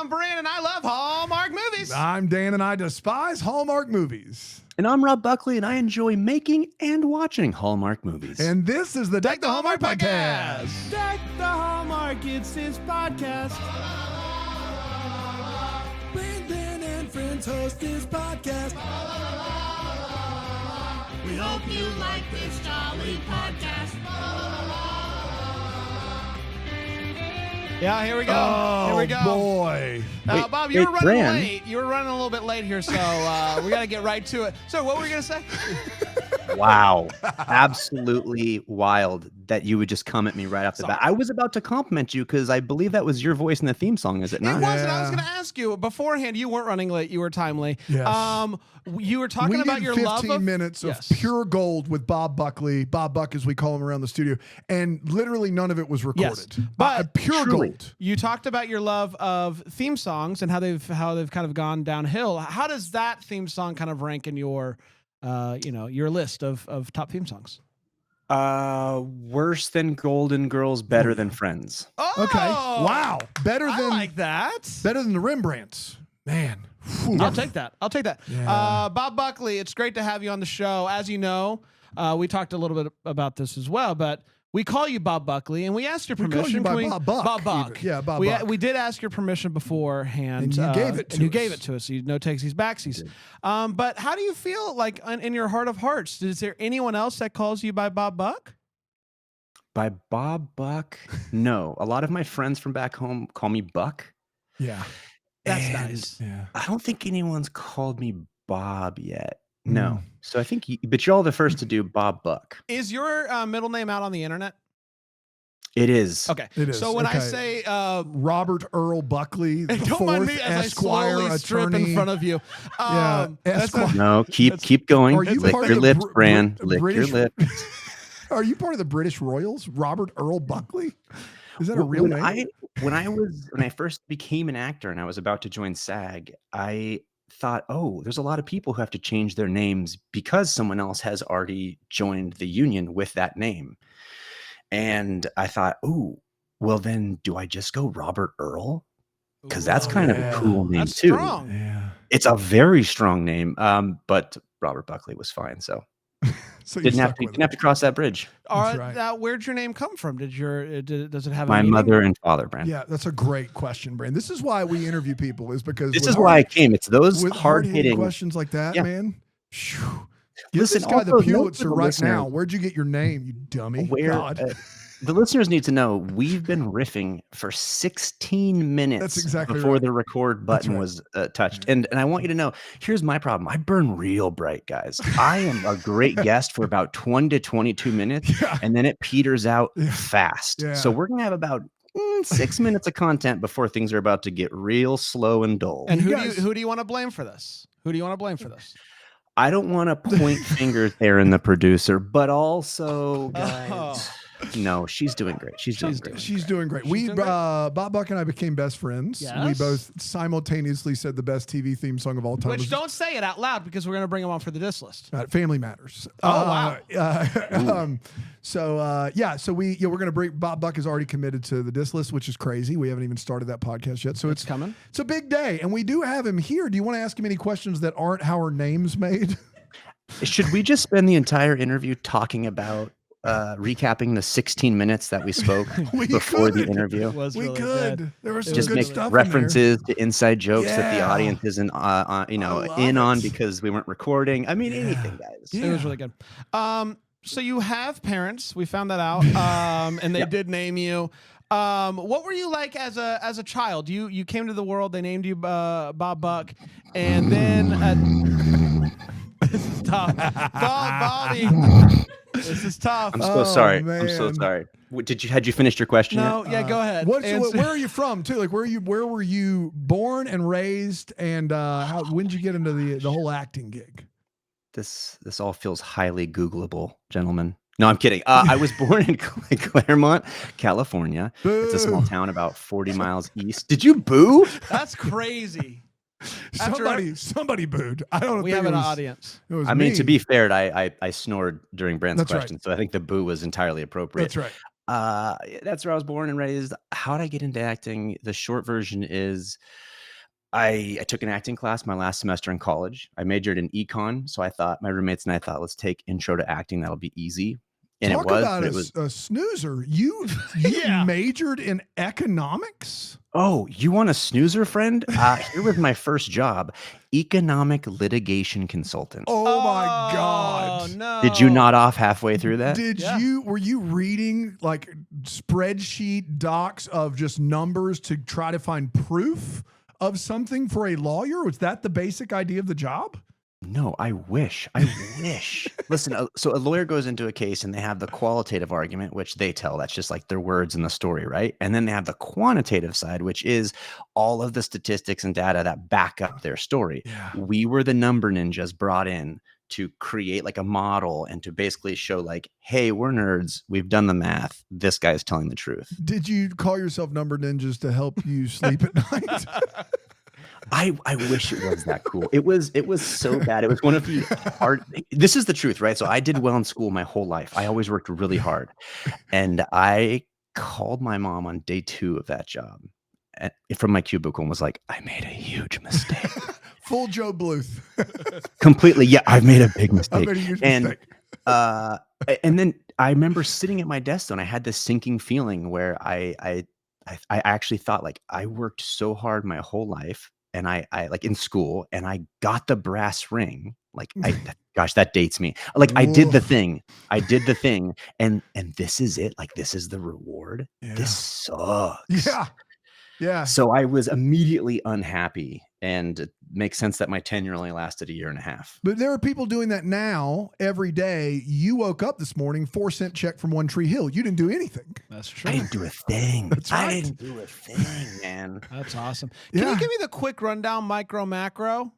I'm Brandon, and I love Hallmark movies. I'm Dan, and I despise Hallmark movies. And I'm Rob Buckley, and I enjoy making and watching Hallmark movies. And this is the Deck the Hallmark podcast. Deck the Hallmark, it's his podcast. Brandon and friends host this podcast. We hope you like this jolly podcast. Yeah, here we go. Oh, here we go. Boy. Bob, you were running Bran. late. You were running a little bit late here, so we got to get right to it. So what were you going to say? Wow. Absolutely wild that you would just come at me right off the bat. I was about to compliment you because I believe that was your voice in the theme song, is it It not? wasn't. I was going to ask you beforehand. You weren't running late. You were timely. Yes. You were talking about your love 15 of minutes of Yes. pure gold with Bob Buckley, Bob Buck as we call him around the studio, and literally none of it was recorded. Yes, but pure truly. gold. You talked about your love of theme songs and how they've kind of gone downhill. How does that theme song kind of rank in your your list of top theme songs? Worse than Golden Girls, better than Friends. Oh, Okay. Wow. Better I than like that. better than the Rembrandts. Man. Whew. I'll take that. Yeah. Bob Buckley, it's great to have you on the show. As you know, we talked a little bit about this as well, but we call you Bob Buckley, and we asked your We call permission. you by Can we- Bob Buck, Bob Buck. even. Yeah, Bob we, Buck. we did ask your permission beforehand. And you gave it to and you us. gave it to us. You no takesies, backsies. But how do you feel like in your heart of hearts? Is there anyone else that calls you by Bob Buck? By Bob Buck? No. A lot of my friends from back home call me Buck. Yeah. That's And nice. Yeah. I don't think anyone's called me Bob yet. No. So I think, but you're all the first to do Bob Buck. Is your middle name out on the internet? It is. Okay. It is. So when I Okay. say Robert Earl Buckley, the don't mind me fourth as Esquire I slowly strip attorney. in front of you. Yeah, That's Esquire. No, keep going. Are you Lick part your of the lips, Bran. Lick British? your lips. Are you part of the British Royals? Robert Earl Buckley? Is that a real when name? when I first became an actor and I was about to join SAG, I thought, oh, there's a lot of people who have to change their names because someone else has already joined the union with that name. And I thought, oh, well then do I just go Robert Earl? Because that's kind of a cool name That's too. strong. Yeah. It's a very strong name. But Robert Buckley was fine. So So you didn't have stuck to with didn't have to cross that bridge. That's right. Now, where'd your name come from? Does it have a My meaning? mother and father, Bran. Yeah, that's a great question, Brand. This is why we interview people, is because This with is why I came. It's those with hard-hitting hard-hitting questions like that, Yeah. man. Phew. Give Listen, this guy the also, note to Pulitzer the right listener- now. Where'd you get your name, you dummy? Where God. The listeners need to know we've been riffing for 16 minutes That's exactly before right. the record button right. was touched. And I want you to know, here's my problem. I burn real bright, guys. I am a great guest for about 20 to 22 minutes, Yeah. and then it peters out Yeah. fast. Yeah. So we're going to have about 6 minutes of content before things are about to get real slow and dull. And You who guys- do you want to blame for this? Who do you want to blame for this? I don't want to point fingers there in the producer, but also, guys, no, she's doing great. She's doing great. She's doing great. She's doing great. Bob Buck and I became best friends. We Yes. both simultaneously said the best TV theme song of all time. Which was, don't say it out loud because we're going to bring him on for the diss list. Family Matters. Oh, wow. So we're going to bring Bob Buck is already committed to the diss list, which is crazy. We haven't even started that podcast yet. So It's coming. It's a big day, and we do have him here. Do you want to ask him any questions that aren't how her name's made? Should we just spend the entire interview talking about recapping the 16 minutes that we spoke We before the could. interview? It was We really could. good. There was some Just good make stuff references to inside jokes that the Yeah. audience isn't, love in on it. because we weren't recording. I mean, Yeah. anything, guys. Yeah. It was really good. So you have parents. We found that out. And they Yep. did name you. What were you like as a child? You came to the world. They named you Bob Buck, and then this is tough. Bobby, this is tough. I'm so Oh, sorry. I'm so man. sorry. Had you finished your question No, yeah, go ahead. Answer. Where are you from too? Like where were you born and raised, and when did you get into the whole acting gig? yet? This all feels highly Googleable, gentlemen. No, I'm kidding. I was born in Claremont, California. It's a small Boo. town about 40 miles east. Did you boo? That's crazy. After Somebody booed. I don't know. we have an audience. It was I mean, me. to be fair, I snored during Brand's That's right. question, so I think the boo was entirely appropriate. That's right. That's where I was born and raised. how did I get into acting? The short version is I took an acting class my last semester in college. I majored in econ, so I thought my roommates and I thought, let's take intro to acting. That'll be easy. And Talk it was, about but it was. a snoozer. You Yeah. majored in economics? Oh, you want a snoozer, friend? Here was my first job, economic litigation consultant. Oh my God. No. Did you nod off halfway through that? Were you reading like spreadsheet docs of just numbers to try to find proof of something for a lawyer? Was that the basic idea of the job? No, I wish. Listen, so a lawyer goes into a case and they have the qualitative argument, which they tell. That's just like their words in the story, right? And then they have the quantitative side, which is all of the statistics and data that back up their story. Yeah. We were the number ninjas brought in to create like a model and to basically show like, hey, we're nerds. We've done the math. This guy's telling the truth. Did you call yourself number ninjas to help you sleep at night? I wish it was that cool. It was so bad. It was one of the hard. This is the truth, right? So I did well in school my whole life. I always worked really hard. And I called my mom on day 2 of that job from my cubicle and was like, I made a huge mistake. Full Joe Bluth. Completely. Yeah, I've made a big mistake. I made a huge mistake. And then I remember sitting at my desk and I had this sinking feeling where I actually thought like I worked so hard my whole life. And I like in school and I got the brass ring. Like, gosh, that dates me. Like I did the thing. And this is it. Like, this is the reward. Yeah. This sucks. Yeah. Yeah. So I was immediately unhappy, and it makes sense that my tenure only lasted a year and a half. But there are people doing that now every day. You woke up this morning, 4-cent check from One Tree Hill. You didn't do anything. That's true. I didn't do a thing. That's right. I didn't do a thing, man. That's awesome. Can Yeah. you give me the quick rundown, micro, macro?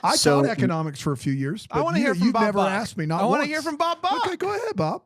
I So- taught economics for a few years. I But want to hear from you've Bob never Buck. asked me. Not I want to once. hear from Bob Buck. Okay, go ahead, Bob.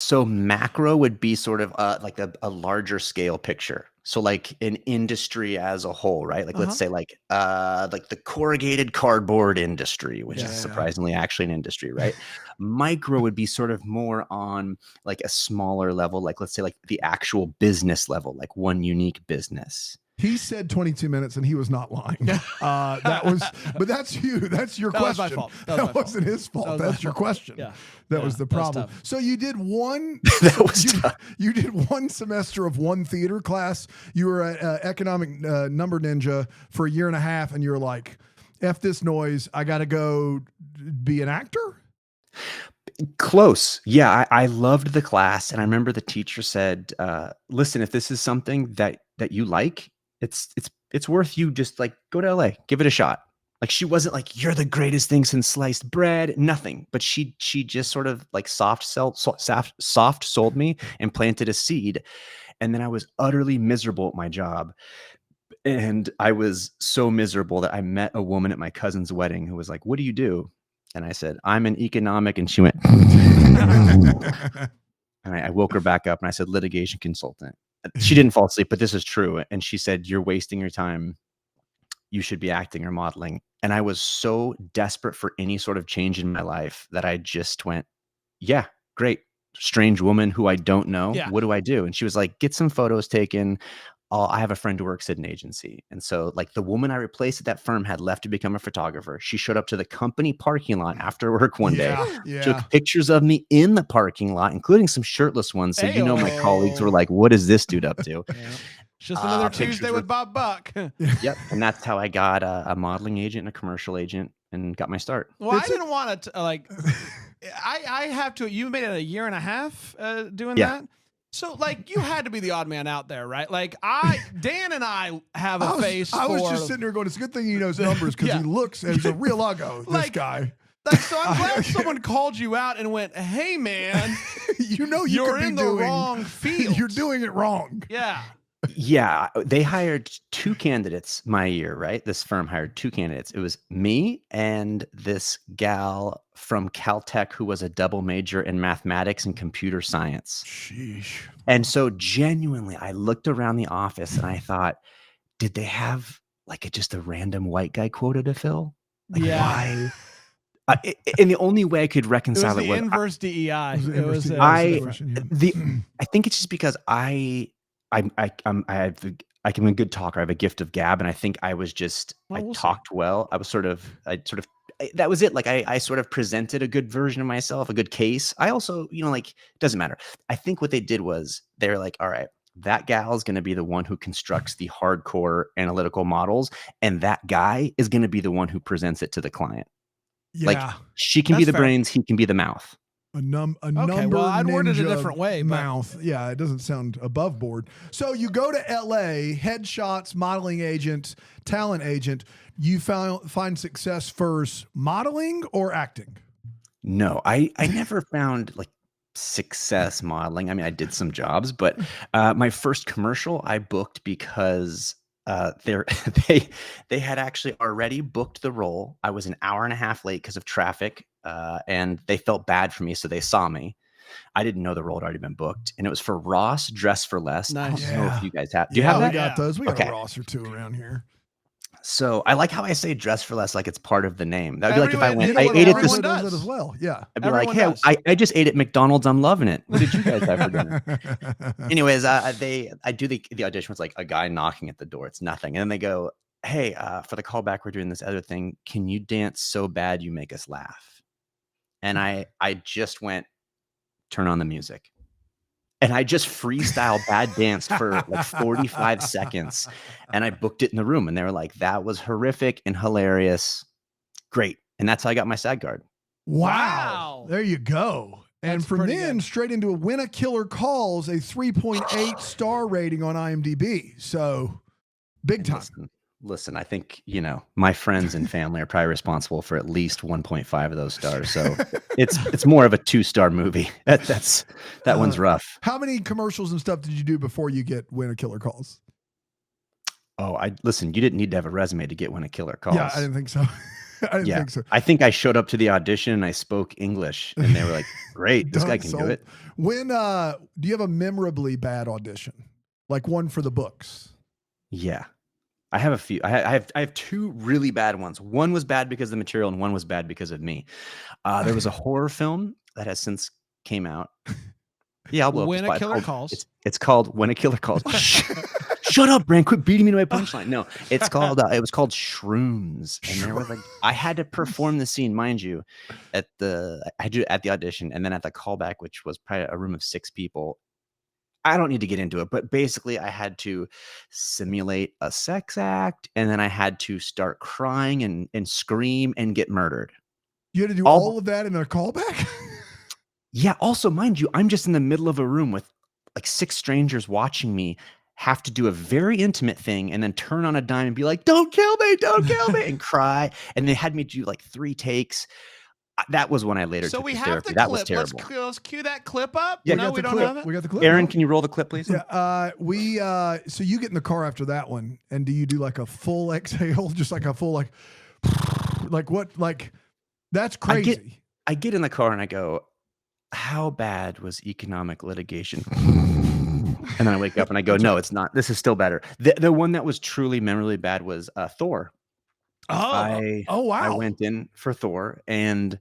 So macro would be sort of like a larger scale picture. So like an industry as a whole, right? Like let's say like the corrugated cardboard industry, which is surprisingly actually an industry, right? Micro would be sort of more on like a smaller level, like let's say like the actual business level, like one unique business. He said 22 minutes and he was not lying. But that's you. That's your That was question. my fault. That was my fault. wasn't his fault. That was my That's your fault. question. Yeah. That was the that was problem. tough. So you did one. That was tough. You did one semester of one theater class. You were an economic number ninja for a year and a half, and you're like, "F this noise. I got to go be an actor." Close. Yeah, I loved the class. And I remember the teacher said, listen, if this is something that you like, it's worth you just like go to LA, give it a shot. Like she wasn't like, you're the greatest thing since sliced bread, nothing. But she just sort of like soft sold me and planted a seed. And then I was utterly miserable at my job. And I was so miserable that I met a woman at my cousin's wedding who was like, what do you do? And I said, I'm an economic. And she went, and I woke her back up and I said, litigation consultant. She didn't fall asleep, but this is true. And she said, you're wasting your time. You should be acting or modeling. And I was so desperate for any sort of change in my life that I just went, yeah, great. Strange woman who I don't know. Yeah. What do I do? And she was like, get some photos taken. I have a friend who works at an agency. And so like the woman I replaced at that firm had left to become a photographer. She showed up to the company parking lot after work one day, took pictures of me in the parking lot, including some shirtless ones. So, you know, my colleagues were like, what is this dude up to? Yeah. It's just another Tuesday with Bob Buck. Yep. And that's how I got a modeling agent and a commercial agent and got my start. Well, I didn't want to like, I have to, you made it a year and a half doing that. So, like, you had to be the odd man out there, right? Like, Dan and I have a face. I was just sitting there going, it's a good thing he knows numbers because he looks as a real uggo, this guy. Like, so I'm glad someone called you out and went, hey, man, you know you're in the wrong field. You're doing it wrong. Yeah. Yeah, they hired 2 candidates my year, right? This firm hired 2 candidates. It was me and this gal from Caltech who was a double major in mathematics and computer science. Sheesh. And so genuinely, I looked around the office and I thought, did they have like just a random white guy quota to fill? Like, why? And the only way I could reconcile it was the inverse DEI. I think it's just because I I'm a good talker. I have a gift of gab, and I think I was just Well, I we'll see. talked well. That was it. Like I sort of presented a good version of myself, a good case. I also, like, doesn't matter. I think what they did was they're like, all right, that gal is going to be the one who constructs the hardcore analytical models, and that guy is going to be the one who presents it to the client. Like, Yeah. she can be That's the fair. brains, he can be the mouth. A number well, I'd word it a ninja different way, but- mouth. Yeah, it doesn't sound above board. So you go to LA, headshots, modeling agent, talent agent. You find success first modeling or acting? No, I never found like success modeling. I mean, I did some jobs, but my first commercial I booked because they they had actually already booked the role. I was an hour and a half late because of traffic, and they felt bad for me, so they saw me. I didn't know the role had already been booked, and it was for Ross Dress for Less. I Nice. don't know Yeah. if you guys have. Do you Yeah, have we that? got Yeah. those. We got Okay. a Ross or two around here. So I like how I say Dress for Less, like it's part of the name. That would be like if I Everyone- went, you know I what, ate at everyone this. does. Does that as well. Yeah. I'd be like, Everyone hey, does. I just ate at McDonald's. I'm loving it. What did you guys have for dinner? Anyways, I do the audition was like a guy knocking at the door. It's nothing. And then they go, hey, for the callback, we're doing this other thing. Can you dance so bad you make us laugh? And I just went, turn on the music. And I just freestyle bad danced for like 45 seconds. And I booked it in the room. And they were like, that was horrific and hilarious. Great. And that's how I got my SAG card. Wow. There you go. And That's from pretty then good. straight into a When a Killer Calls, a 3.8 star rating on IMDb. So big time. Listen, I think, my friends and family are probably responsible for at least 1.5 of those stars. So it's more of a 2-star movie. That one's rough. How many commercials and stuff did you do before you get When a Killer Calls? Oh, listen, you didn't need to have a resume to get When a Killer Calls. Yeah, I didn't think so. I didn't think so. I think I showed up to the audition and I spoke English and they were like, great, this guy can do it. When do you have a memorably bad audition? Like one for the books? Yeah. I have a few. I have two really bad ones. One was bad because of the material and one was bad because of me. There was a horror film that has since came out. Yeah, I'll blow up When the a spot. Killer Calls. It's called When a Killer Calls. Shut up, Brand. Quit beating me to my punchline. No, it's called. It was called Shrooms, and there was like I had to perform the scene, mind you, at the audition, and then at the callback, which was probably a room of 6 people. I don't need to get into it, but basically, I had to simulate a sex act, and then I had to start crying and scream and get murdered. You had to do all of that in a callback? Yeah. Also, mind you, I'm just in the middle of a room with like 6 strangers watching me have to do a very intimate thing and then turn on a dime and be like, don't kill me, and cry. And they had me do like 3 takes. That was when I later So took we this have therapy. the That clip. was terrible. Let's cue that clip up. Yeah, No, we don't have it. We got the clip. Aaron, No. can you roll the clip, please? Yeah. So you get in the car after that one, and do you do like a full exhale, just like a full like what? Like that's crazy. I get in the car and I go, how bad was economic litigation? And then I wake up and I go, no, it's not. This is still better. The one that was truly memorably bad was Thor. Oh wow! I went in for Thor and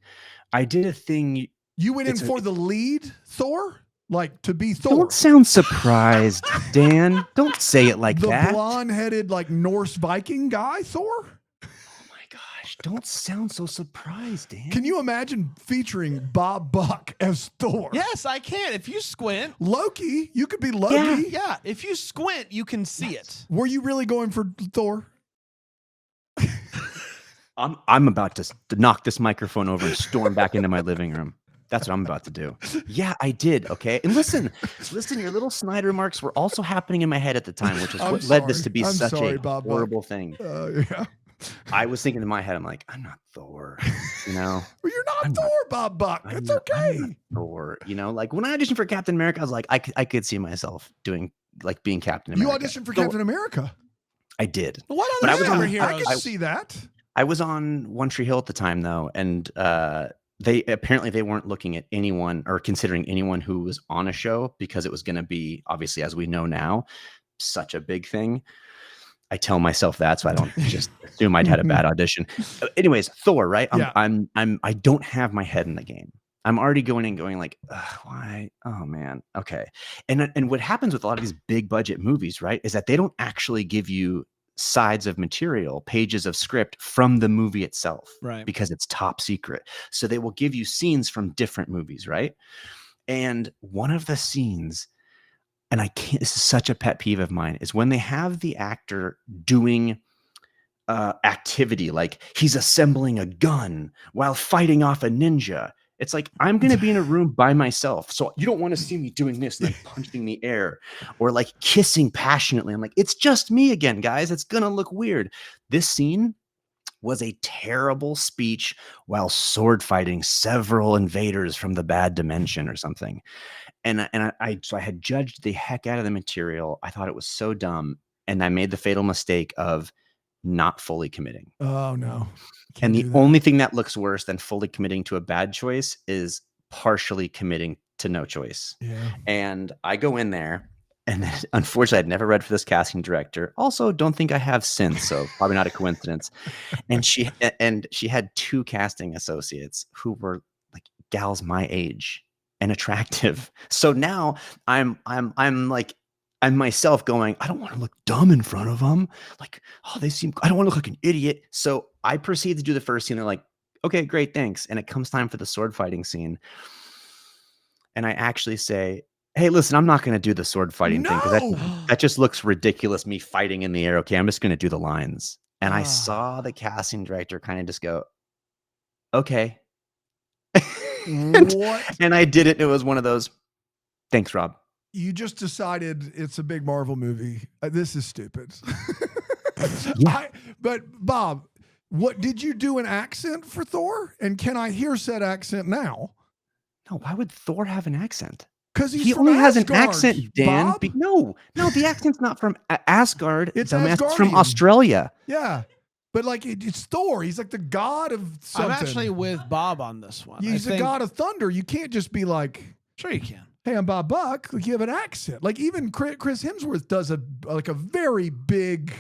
I did a thing. You went in for the lead Thor, like to be Thor. Don't sound surprised, Dan. Don't say it like the that. blonde-headed like Norse Viking guy Thor. Gosh, don't sound so surprised, Dan. Can you imagine featuring Bob Buck as Thor? Yes, I can. If you squint. Loki, you could be Loki. Yeah. If you squint, you can see it. Were you really going for Thor? I'm about to knock this microphone over and storm back into my living room. That's what I'm about to do. Yeah, I did. Okay. And listen, your little snide remarks were also happening in my head at the time, which is what led this to be such a horrible thing. Yeah. I was thinking in my head, I'm like, I'm not Thor, Well, you're not Thor, Bob Buck. It's I'm okay. not Thor, like when I auditioned for Captain America, I was like, I could see myself being Captain America. You auditioned for Captain America. I did. What But I other was on- superheroes? I can see that. I was on One Tree Hill at the time though, and they weren't looking at anyone or considering anyone who was on a show because it was going to be, obviously, as we know now, such a big thing. I tell myself that so I don't just assume I'd had a bad audition. Anyways, Thor, right? Yeah. I don't have my head in the game. I'm already going like, "Ugh, why? Oh man, okay." And what happens with a lot of these big budget movies, right, is that they don't actually give you sides of material, pages of script from the movie itself, Right. because it's top secret. So they will give you scenes from different movies, right? And one of the scenes, and I can't, this is such a pet peeve of mine, is when they have the actor doing activity, like he's assembling a gun while fighting off a ninja. It's like, I'm going to be in a room by myself, so you don't want to see me doing this and then punching the air or like kissing passionately. I'm like, it's just me again, guys. It's going to look weird. This scene was a terrible speech while sword fighting several invaders from the bad dimension or something. So I had judged the heck out of the material. I thought it was so dumb, and I made the fatal mistake of not fully committing. Oh no. And Can't the do that. only thing that looks worse than fully committing to a bad choice is partially committing to no choice. Yeah. And I go in there, and then, unfortunately, I'd never read for this casting director. Also, don't think I have since, so probably not a coincidence. And she had 2 casting associates who were like gals my age and attractive. So now I'm like, I'm myself going, I don't want to look dumb in front of them. Like, oh, I don't want to look like an idiot. So I proceed to do the first scene. They're like, okay, great, thanks. And it comes time for the sword fighting scene. And I actually say, hey, listen, I'm not going to do the sword fighting thing because No! that just looks ridiculous, me fighting in the air. Okay, I'm just going to do the lines. And I Ah. saw the casting director kind of just go, okay. and, What? and I did it. It was one of those, thanks, Rob. You just decided it's a big Marvel movie. This is stupid. Yeah. But Bob, what did you do an accent for Thor? And can I hear said accent now? No, why would Thor have an accent? Because he's He from only has an Asgard, accent, Dan. Bob. No, the accent's not from Asgard. It's dumbass. It's from Asgardian. Australia. Yeah. But like it's Thor. He's like the god of something. I'm actually with Bob on this one. He's the god of thunder. You can't just be like, Sure you can. hey, I'm Bob Buck. Like you have an accent. Like even Chris Hemsworth does a very big.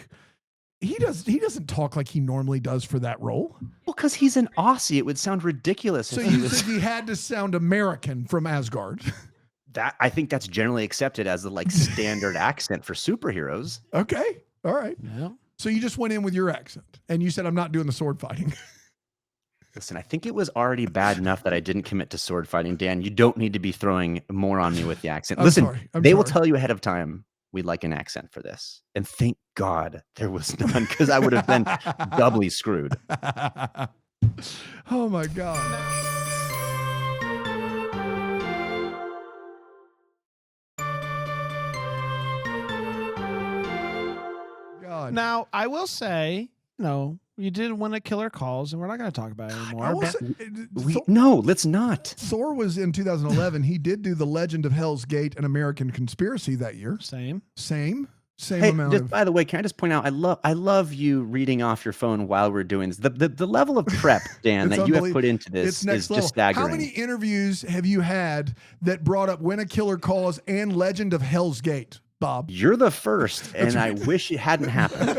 He doesn't talk like he normally does for that role. Well, because he's an Aussie, it would sound ridiculous. So if he you was- think he had to sound American from Asgard? that I think that's generally accepted as the like standard accent for superheroes. Okay, all right. Yeah. So you just went in with your accent, and you said, "I'm not doing the sword fighting." Listen, I think it was already bad enough that I didn't commit to sword fighting. Dan, you don't need to be throwing more on me with the accent. I'm Listen, sorry. I'm they will sorry. tell you ahead of time, we'd like an accent for this. And thank God there was none, because I would have been doubly screwed. Oh my god. God. Now, I will say, you did win a Killer Calls, and we're not going to talk about it anymore. I will but- say, No, let's not. Thor was in 2011. He did do the Legend of Hell's Gate and American Conspiracy that year. Same. Same Hey, amount just of. by the way, can I just point out, I love you reading off your phone while we're doing this. The level of prep, Dan, It's that you have unbelie- put into this It's next is level. just staggering. How many interviews have you had that brought up When a Killer Calls and Legend of Hell's Gate, Bob? You're the first, and I wish it hadn't happened.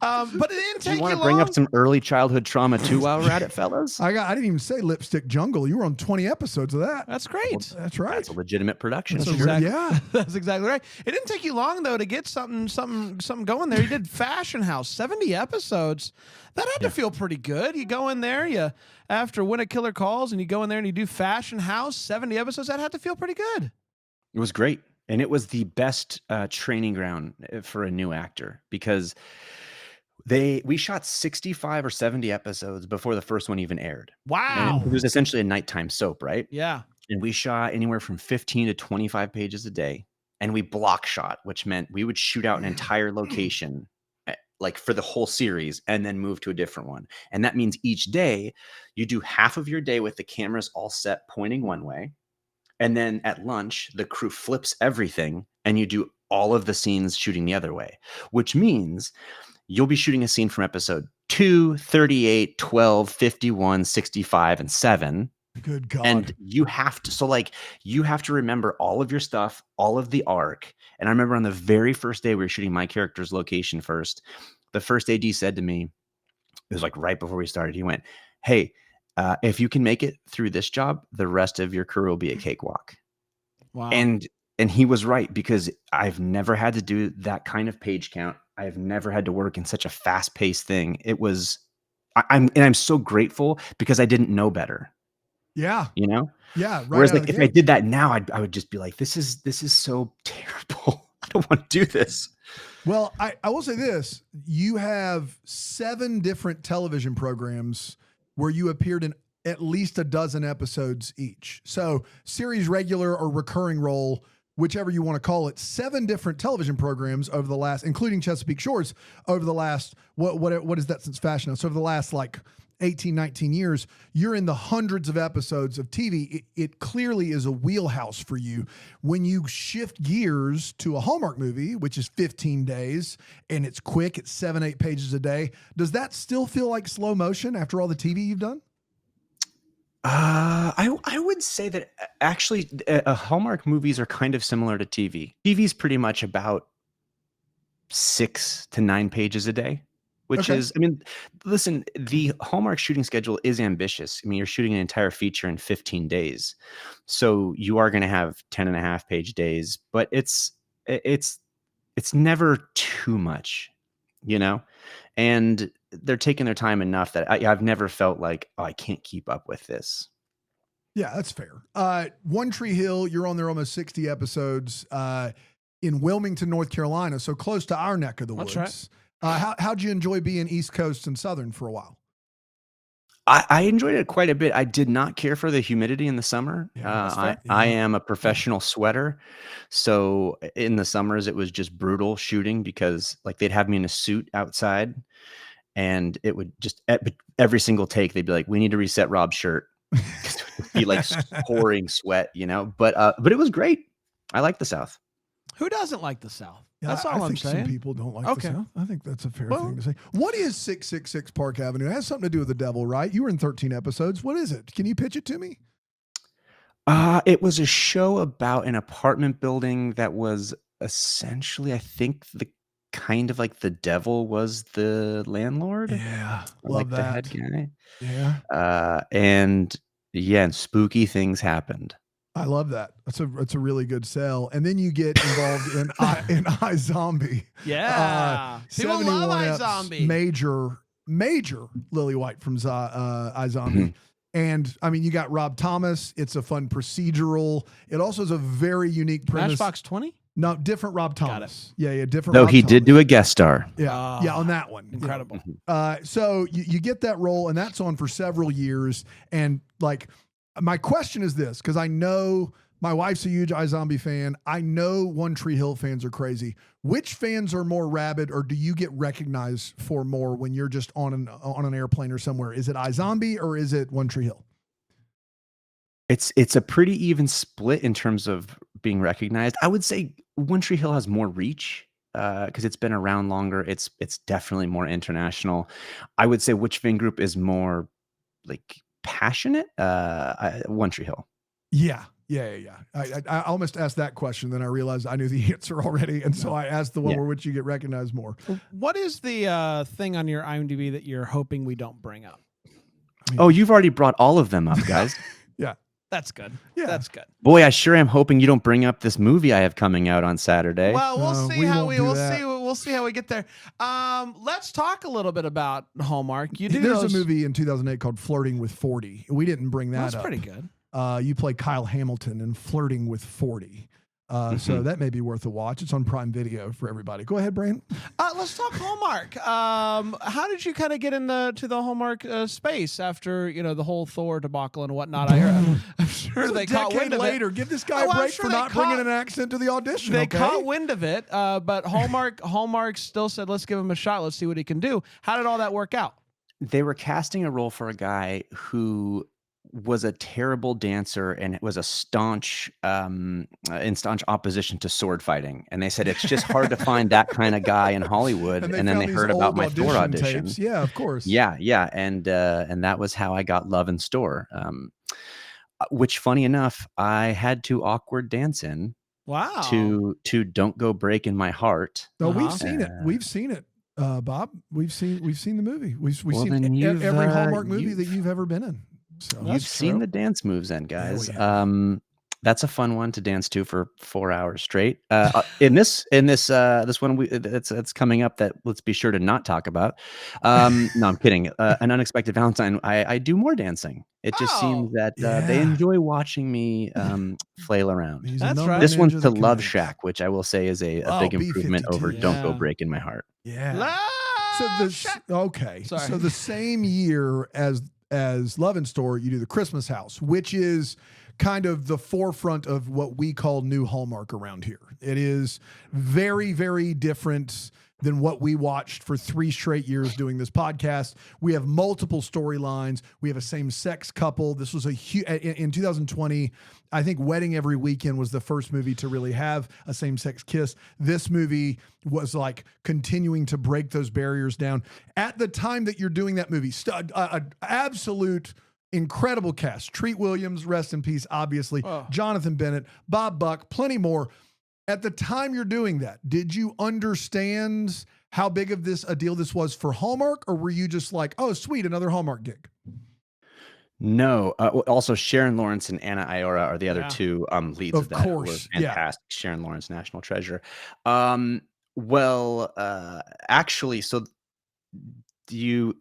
But it didn't Do take you want to long. bring up some early childhood trauma too while we're at it, fellas? I didn't even say Lipstick Jungle. You were on 20 episodes of that. That's great. That's right. That's a legitimate production. That's Sure, exactly, yeah. That's exactly right. It didn't take you long though to get something going there. You did Fashion House, 70 episodes. That had to feel pretty good. You go in there, after When a Killer Calls, and you go in there and you do Fashion House, 70 episodes. That had to feel pretty good. It was great. And it was the best training ground for a new actor, because we shot 65 or 70 episodes before the first one even aired. Wow. And it was essentially a nighttime soap, right? Yeah. And we shot anywhere from 15 to 25 pages a day. And we block shot, which meant we would shoot out an entire location like for the whole series and then move to a different one. And that means each day you do half of your day with the cameras all set pointing one way. And then at lunch, the crew flips everything and you do all of the scenes shooting the other way, which means you'll be shooting a scene from episode 2, 38, 12, 51, 65, and 7. Good God. And you have to remember all of your stuff, all of the arc. And I remember on the very first day we were shooting my character's location first, the first AD said to me, it was like right before we started, he went, hey, if you can make it through this job, the rest of your career will be a cakewalk. Wow. And he was right, because I've never had to do that kind of page count. I've never had to work in such a fast-paced thing. It was, I'm so grateful, because I didn't know better. Yeah. You know? Yeah. Right. Whereas, out of like, the if I gate. did that now, I would just be like, this is so terrible. I don't want to do this. Well, I will say this. You have 7 different television programs where you appeared in at least a dozen episodes each. So series regular or recurring role, whichever you want to call it, 7 different television programs over the last, including Chesapeake Shores, over the last, what is that since Fashion House? So over the last like 18, 19 years, you're in the hundreds of episodes of TV. It clearly is a wheelhouse for you. When you shift gears to a Hallmark movie, which is 15 days and it's quick, it's 7, 8 pages a day, does that still feel like slow motion after all the TV you've done? I would say that actually Hallmark movies are kind of similar to TV. TV is pretty much about 6 to 9 pages a day, which Okay. is, I mean, listen, the Hallmark shooting schedule is ambitious. I mean, you're shooting an entire feature in 15 days. So you are going to have 10.5-page days, but it's never too much, you know? And they're taking their time enough that I've never felt like, oh, I can't keep up with this. Yeah, that's fair. One Tree Hill, you're on there almost 60 episodes in Wilmington, North Carolina, so close to our neck of the woods. That's right. How'd you enjoy being East Coast and Southern for a while? I enjoyed it quite a bit. I did not care for the humidity in the summer. Yeah, that's fair. I Yeah. am a professional sweater. So in the summers, it was just brutal shooting, because like they'd have me in a suit outside, and it would just every single take, they'd be like, we need to reset Rob's shirt. 'Cause it would be like pouring sweat, you know, but it was great. I like the South. Who doesn't like the South? Yeah, That's all I I'm think saying. some people don't like Okay. the South. I think that's a fair Well- thing to say. What is 666 Park Avenue? It has something to do with the devil, right? You were in 13 episodes. What is it? Can you pitch it to me? It was a show about an apartment building that was essentially, I think, the kind of like the devil was the landlord, Yeah, or love like the that. head guy. Yeah, And yeah, and spooky things happened. I love that. That's a really good sell. And then you get involved in iZombie. Yeah. People love eps, iZombie. major Lily White from iZombie. Mhm. And I mean, you got Rob Thomas. It's a fun procedural. It also is a very unique premise. Matchbox 20? No, different Rob Got Thomas. Yeah, different. Though Rob he did Thomas. do a guest star. Yeah, on that one. Incredible. So you get that role, and that's on for several years. And like, my question is this, because I know my wife's a huge iZombie fan. I know One Tree Hill fans are crazy. Which fans are more rabid, or do you get recognized for more when you're just on an airplane or somewhere? Is it iZombie or is it One Tree Hill? It's a pretty even split in terms of being recognized. I would say One Tree Hill has more reach, because it's been around longer. It's definitely more international. I would say which fan group is more like passionate? One Tree Hill. Yeah. I almost asked that question, then I realized I knew the answer already, and so I asked the one where which you get recognized more. What is the thing on your IMDb that you're hoping we don't bring up? Oh, you've already brought all of them up, guys. Yeah. That's good. Yeah. That's good. Boy, I sure am hoping you don't bring up this movie I have coming out on Saturday. Well, we'll No, see we how won't we'll do that. see. We'll see how we get there. Let's talk a little bit about Hallmark. You do There's those- a movie in 2008 called Flirting with 40. We didn't bring that That's up. pretty good. You play Kyle Hamilton in Flirting with 40. So that may be worth a watch. It's on Prime Video for everybody. Go ahead, Brandon. Let's talk Hallmark. How did you kind of get into the Hallmark space after the whole Thor debacle and whatnot? I'm sure It's they a caught decade wind of later. it. Give this guy Oh, a I'm break sure for they not bringing an accent to the audition. They okay? caught wind of it, but Hallmark still said, "Let's give him a shot. Let's see what he can do." How did all that work out? They were casting a role for a guy who was a terrible dancer and was a staunch opposition to sword fighting. And they said it's just hard to find that kind of guy in Hollywood. And then found they these heard about old my Thor audition. tapes. Yeah, of course. Yeah. And that was how I got Love in Store. Which, funny enough, I had to awkward dance in Wow. to Don't Go Breaking My Heart. No, Uh-huh. we've seen it. We've seen it, Bob. We've seen the movie. We've Well, seen then you've, every Hallmark movie you've- that you've ever been in. So That's You've seen true. the dance moves then, guys. yeah. That's a fun one to dance to for 4 hours straight. This one that's coming up that let's be sure to not talk about. No, I'm kidding. An Unexpected Valentine. I do more dancing. It just seems Oh, that they Yeah. enjoy watching me flail around. He's That's a number right. This one's ninja to that Love connects. Shack, which I will say is a Oh, big improvement over B-52. Don't Go Yeah. Break in My Heart. Yeah. So okay. Sorry. So the same year as Love and Store, you do the Christmas House, which is kind of the forefront of what we call new Hallmark around here. It is very, very different than what we watched for 3 straight years doing this podcast. We have multiple storylines. We have a same-sex couple. This was a huge in 2020. I think Wedding Every Weekend was the first movie to really have a same-sex kiss. This movie was like continuing to break those barriers down. At the time that you're doing that movie, absolute incredible cast. Treat Williams, rest in peace, obviously. Oh. Jonathan Bennett, Bob Buck, plenty more. At the time you're doing that, did you understand how big of a deal this was for Hallmark, or were you just like, oh, sweet, another Hallmark gig? No. Also, Sharon Lawrence and Anna Iora are the other Yeah. two leads Of of that. Who were course, yeah. fantastic. Sharon Lawrence, national treasure. Actually, so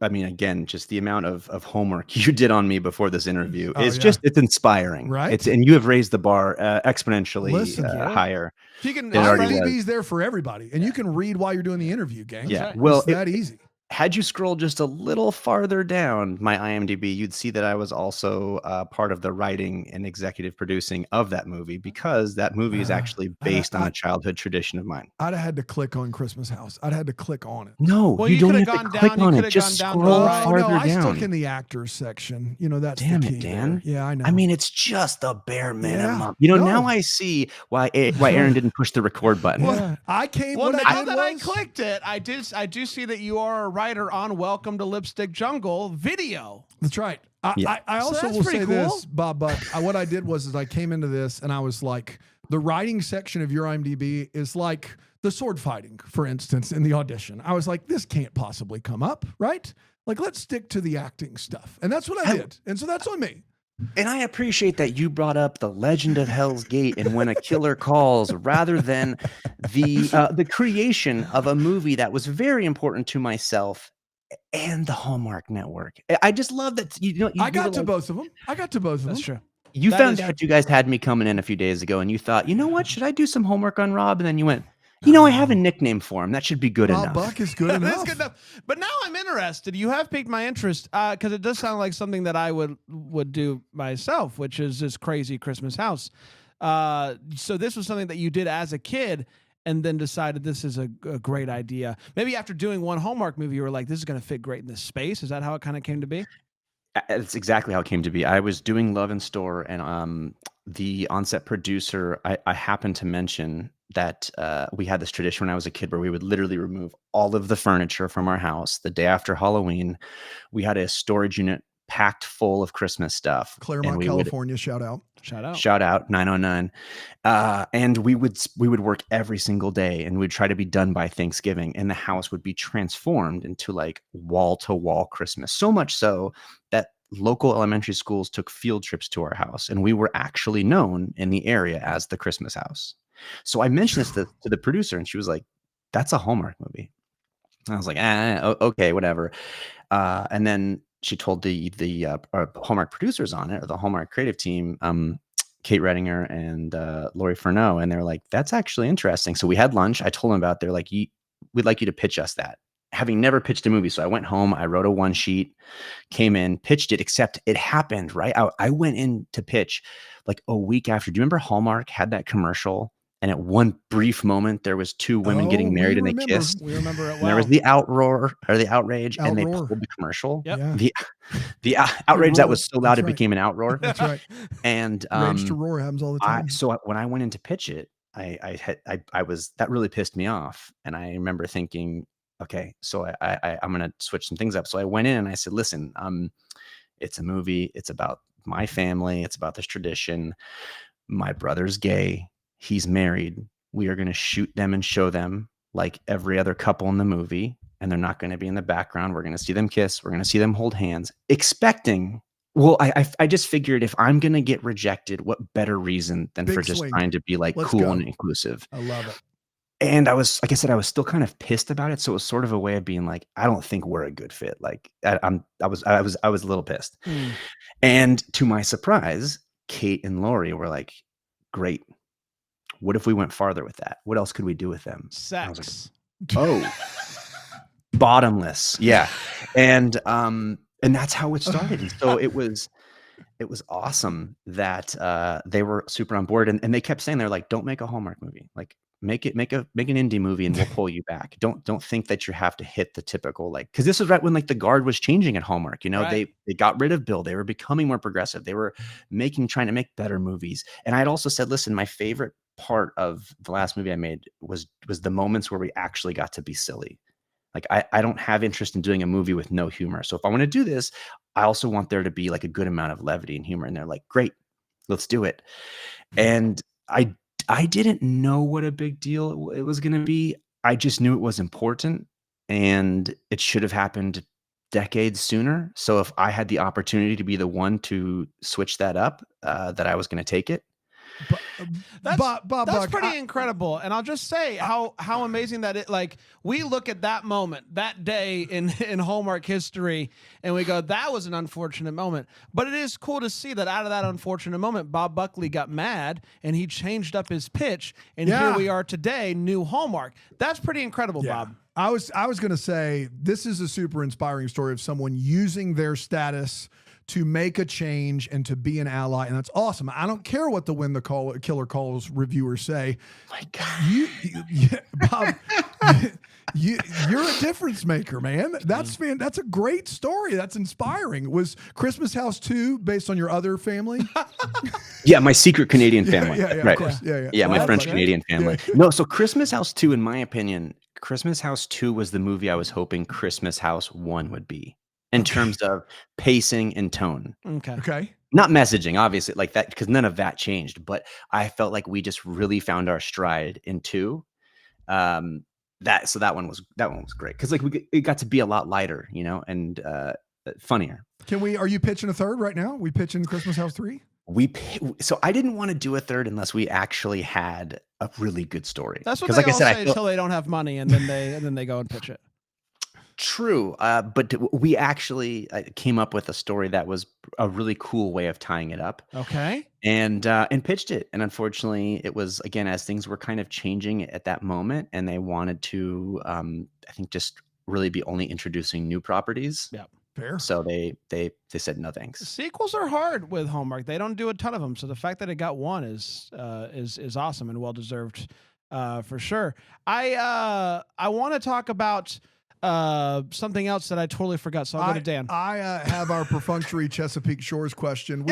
again, just the amount of homework you did on me before this interview Oh, is yeah. it's inspiring. Right? And you have raised the bar exponentially Listen, higher. you can It already was. IMDb's there for everybody, and you can read while you're doing the interview, gang. Yeah. right. Well, It's that easy. had you scrolled just a little farther down my IMDb, you'd see that I was also part of the writing and executive producing of that movie, because that movie is actually based on a childhood tradition of mine. I'd have had to click on Christmas House. I'd had to click on it. No, Well, you you don't could've have to gone click down, you on it. could've Just gone down to scroll the right. Oh, no, farther I down. stuck in the actors section. That's Damn the it, key Dan. there. Yeah, I know. I mean, it's just the bare minimum. Yeah. Now No. I see why Aaron didn't push the record button. yeah. I came. Well, what now I did that I was- clicked it, I do see that you are a writer on Welcome to Lipstick Jungle video. That's right. Yeah. I So also that's will pretty say cool. this, Bob Buck. What I did was I came into this and I was like, the writing section of your IMDb is like the sword fighting, for instance, in the audition. I was like, this can't possibly come up, right? Like, let's stick to the acting stuff. And that's what I did. And so that's on me. And I appreciate that you brought up the Legend of Hell's Gate and When a Killer Calls, rather than the creation of a movie that was very important to myself and the Hallmark Network. I just love that I got to both of them. That's true. You That found is out you guys had me coming in a few days ago, and you thought, you know what? Should I do some homework on Rob? And then you went, I have a nickname for him. That should be good Bob enough. Buck is good That's enough. good enough. But now I'm interested. You have piqued my interest because it does sound like something that I would do myself, which is this crazy Christmas house. So this was something that you did as a kid, and then decided this is a great idea. Maybe after doing one Hallmark movie, you were like, this is going to fit great in this space. Is that how it kind of came to be? That's exactly how it came to be. I was doing Love and Store, and the on-set producer, I happened to mention that we had this tradition when I was a kid where we would literally remove all of the furniture from our house the day after Halloween. We had a storage unit packed full of Christmas stuff. and Claremont, we would- California, shout out. Shout out. Shout out 909. And we would work every single day, and we'd try to be done by Thanksgiving, and the house would be transformed into like wall to wall Christmas. So much so that local elementary schools took field trips to our house, and we were actually known in the area as the Christmas house. So I mentioned this to the producer, and she was like, that's a Hallmark movie. And I was like, okay, whatever. And then she told the Hallmark producers on it, or the Hallmark creative team, Kate Redinger and Lori Furneaux, and they're like, that's actually interesting. So we had lunch. I told them about it. They're like, we'd like you to pitch us that. Having never pitched a movie. So I went home, I wrote a one sheet, came in, pitched it, except it happened, right? I went in to pitch like a week after. Do you remember Hallmark had that commercial? And at one brief moment, there was 2 women Oh, getting married we and they remember. kissed. We remember it And well. there was the outroar or the outrage, and they Outroar. pulled the commercial. Yep. Yeah. The outrage that was roar. so loud That's it right. became an outroar. That's right. And Rage to roar happens all the time. when I went in to pitch it, I was, that really pissed me off. And I remember thinking, okay, so I'm gonna switch some things up. So I went in and I said, listen, it's a movie. It's about my family. It's about this tradition. My brother's gay. He's married. We are going to shoot them and show them like every other couple in the movie, and they're not going to be in the background. We're going to see them kiss. We're going to see them hold hands, expecting Well, I just figured if I'm gonna get rejected, what better reason than for Big just swing. trying to be, like, Let's cool go. and inclusive. I love it. And I was like I said, I was still kind of pissed about it, so it was sort of a way of being like, "I don't think we're a good fit." Like, I was a little pissed. Mm. And to my surprise, Kate and Lori were like, "Great. What if we went farther with that? What else could we do with them?" And I was like, Sex. "Oh, bottomless." Yeah. And that's how it started. And so it was awesome that they were super on board, and they kept saying, they're like, "Don't make a Hallmark movie. Like, make an indie movie, and we'll pull you back. Don't think that you have to hit the typical, like," because this was right when, like, the guard was changing at Hallmark. Right. They got rid of Bill. They were becoming more progressive. They were trying to make better movies. And I had also said, listen, my favorite part of the last movie I made was the moments where we actually got to be silly. Like, I don't have interest in doing a movie with no humor. So if I want to do this, I also want there to be, like, a good amount of levity and humor. And they're like, "Great, let's do it." And I didn't know what a big deal it was going to be. I just knew it was important, and it should have happened decades sooner. So if I had the opportunity to be the one to switch that up, that I was going to take it. That's Bob that's Buck, pretty incredible. And I'll just say how amazing that it, like, we look at that moment, that day in Hallmark history, and we go, that was an unfortunate moment. But it is cool to see that out of that unfortunate moment, Bob Buckley got mad and he changed up his pitch, and Yeah. here we are today, new Hallmark. That's pretty incredible, Bob. I was going to say this is a super inspiring story of someone using their status to make a change and to be an ally, and that's awesome. I don't care what the Win the Killer Calls reviewers say. My God. Bob, you're a difference maker, man. That's a great story. That's inspiring. Was Christmas House 2 based on your other family? Yeah, my secret Canadian family. Yeah, Right. of course. Yeah. Yeah, my Well, French that's Canadian family. Yeah. No, so Christmas House 2, in my opinion, Christmas House 2 was the movie I was hoping Christmas House 1 would be, in terms of pacing and tone. Okay. Okay. Not messaging, obviously, like that, because none of that changed. But I felt like we just really found our stride in 2. That one was great, because, like, it got to be a lot lighter, and funnier. Are you pitching a third right now? We pitching Christmas House 3? So I didn't want to do a third unless we actually had a really good story. That's what 'Cause they like I all said, say until they don't have money, and then they go and pitch it. True, but we actually came up with a story that was a really cool way of tying it up, Okay. and pitched it. And unfortunately, it was, again, as things were kind of changing at that moment, and they wanted to, I think, just really be only introducing new properties. Yeah. Fair. So they said no thanks. Sequels are hard with Hallmark. They don't do a ton of them, so the fact that it got one is awesome and well deserved, for sure. I want to talk about something else that I totally forgot. So I'll go to Dan. I have our perfunctory Chesapeake Shores question.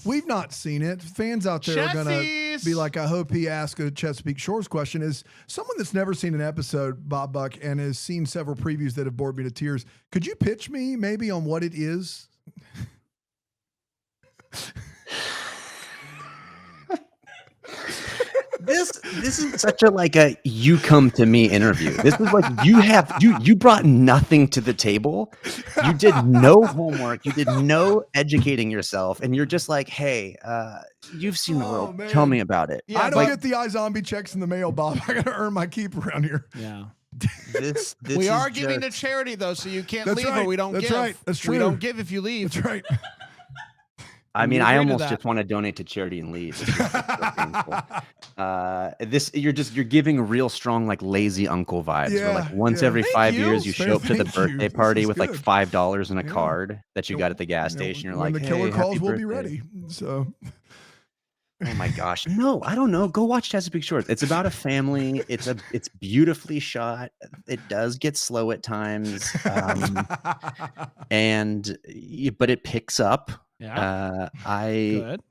We've not seen it. Fans out there are gonna Chessies! be like, I hope he asked a Chesapeake Shores question. Is someone that's never seen an episode, Bob Buck, and has seen several previews that have bored me to tears. Could you pitch me maybe on what it is? This is such a you come to me interview. This is like you brought nothing to the table. You did no homework. You did no educating yourself, and you're just like, hey, you've seen the world. Man. Tell me about it. Yeah, I don't like- get the iZombie checks in the mail, Bob. I gotta earn my keep around here. Yeah. This We is are giving to just- charity, though, so you can't That's leave, right. or we don't That's give. right. That's We true. don't give if you leave. That's right. I mean, We I agree to almost that. just want to donate to charity and leave. It's just so painful. You're giving real strong, like, lazy uncle vibes. Where, like, once every Thank 5 you. years you show up to the Thank you. birthday This party is with like good. $5 in a Yeah. card that you got at the gas station. You're when like, the killer hey, calls, happy we'll be birthday. ready. So Oh my gosh. No, I don't know. Go watch Chesapeake Shores. It's about a family. It's beautifully shot. It does get slow at times. But it picks up. Yeah. When Good.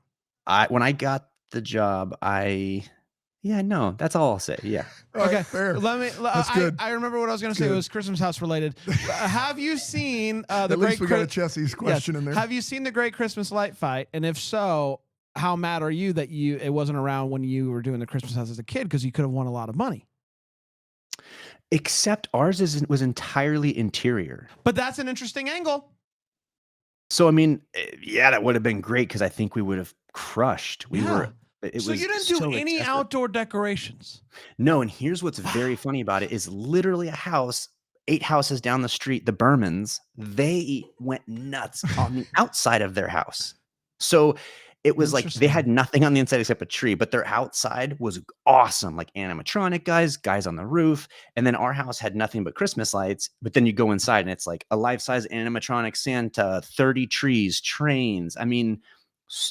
I got the job, no, that's all I'll say. Yeah. All right, Okay. fair. That's good. I remember what I was going to say. It good. was Christmas House related. Have you seen the At Great least we got a Chri- Chessie's question in there. Have you seen the Great Christmas Light Fight? And if so, how mad are you that it wasn't around when you were doing the Christmas House as a kid, because you could have won a lot of money? Except ours was entirely interior. But that's an interesting angle. So, I mean, yeah, that would have been great because I think we would have crushed. We Yeah. were. It So was you didn't do so any excessive. outdoor decorations. No, and here's what's very Wow. funny about it is literally a house, 8 houses down the street, the Bermans, they went nuts on the outside of their house. So it was like they had Interesting. nothing on the inside except a tree, but their outside was awesome, like animatronic guys on the roof. And then our house had nothing but Christmas lights. But then you go inside and it's like a life-size animatronic Santa, 30 trees, trains. I mean,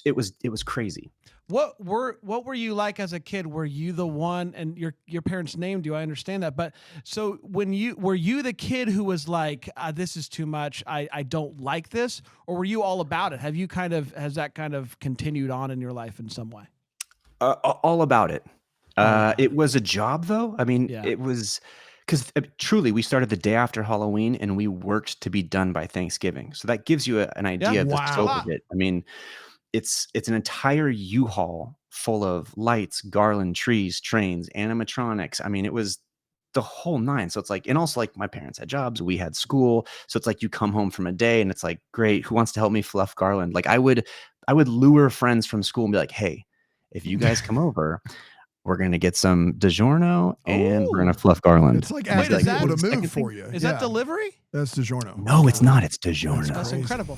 it was crazy. What were you like as a kid? Were you the one, and your parents named you? I understand that, but so when were you the kid who was like, this is too much, I don't like this, or were you all about it? Has that kind of continued on in your life in some way? All about it. about It was a job, though. I mean, Yeah. it was because truly, we started the day after Halloween, and we worked to be done by Thanksgiving. So that gives you an idea of the Wow. scope of it. I mean, it's an entire U-Haul full of lights, garland, trees, trains, animatronics. I mean, it was the whole nine. So it's like, and also like my parents had jobs, we had school. So it's like you come home from a day, and it's like, great, who wants to help me fluff garland? Like I would lure friends from school and be like, hey, if you guys come over, we're gonna get some DiGiorno and we're gonna Oh. fluff garland. It's like And asking is like, people that- to second move thing? for you. Is Yeah. that delivery? That's DiGiorno. No, it's not. It's DiGiorno. That's Crazy. incredible.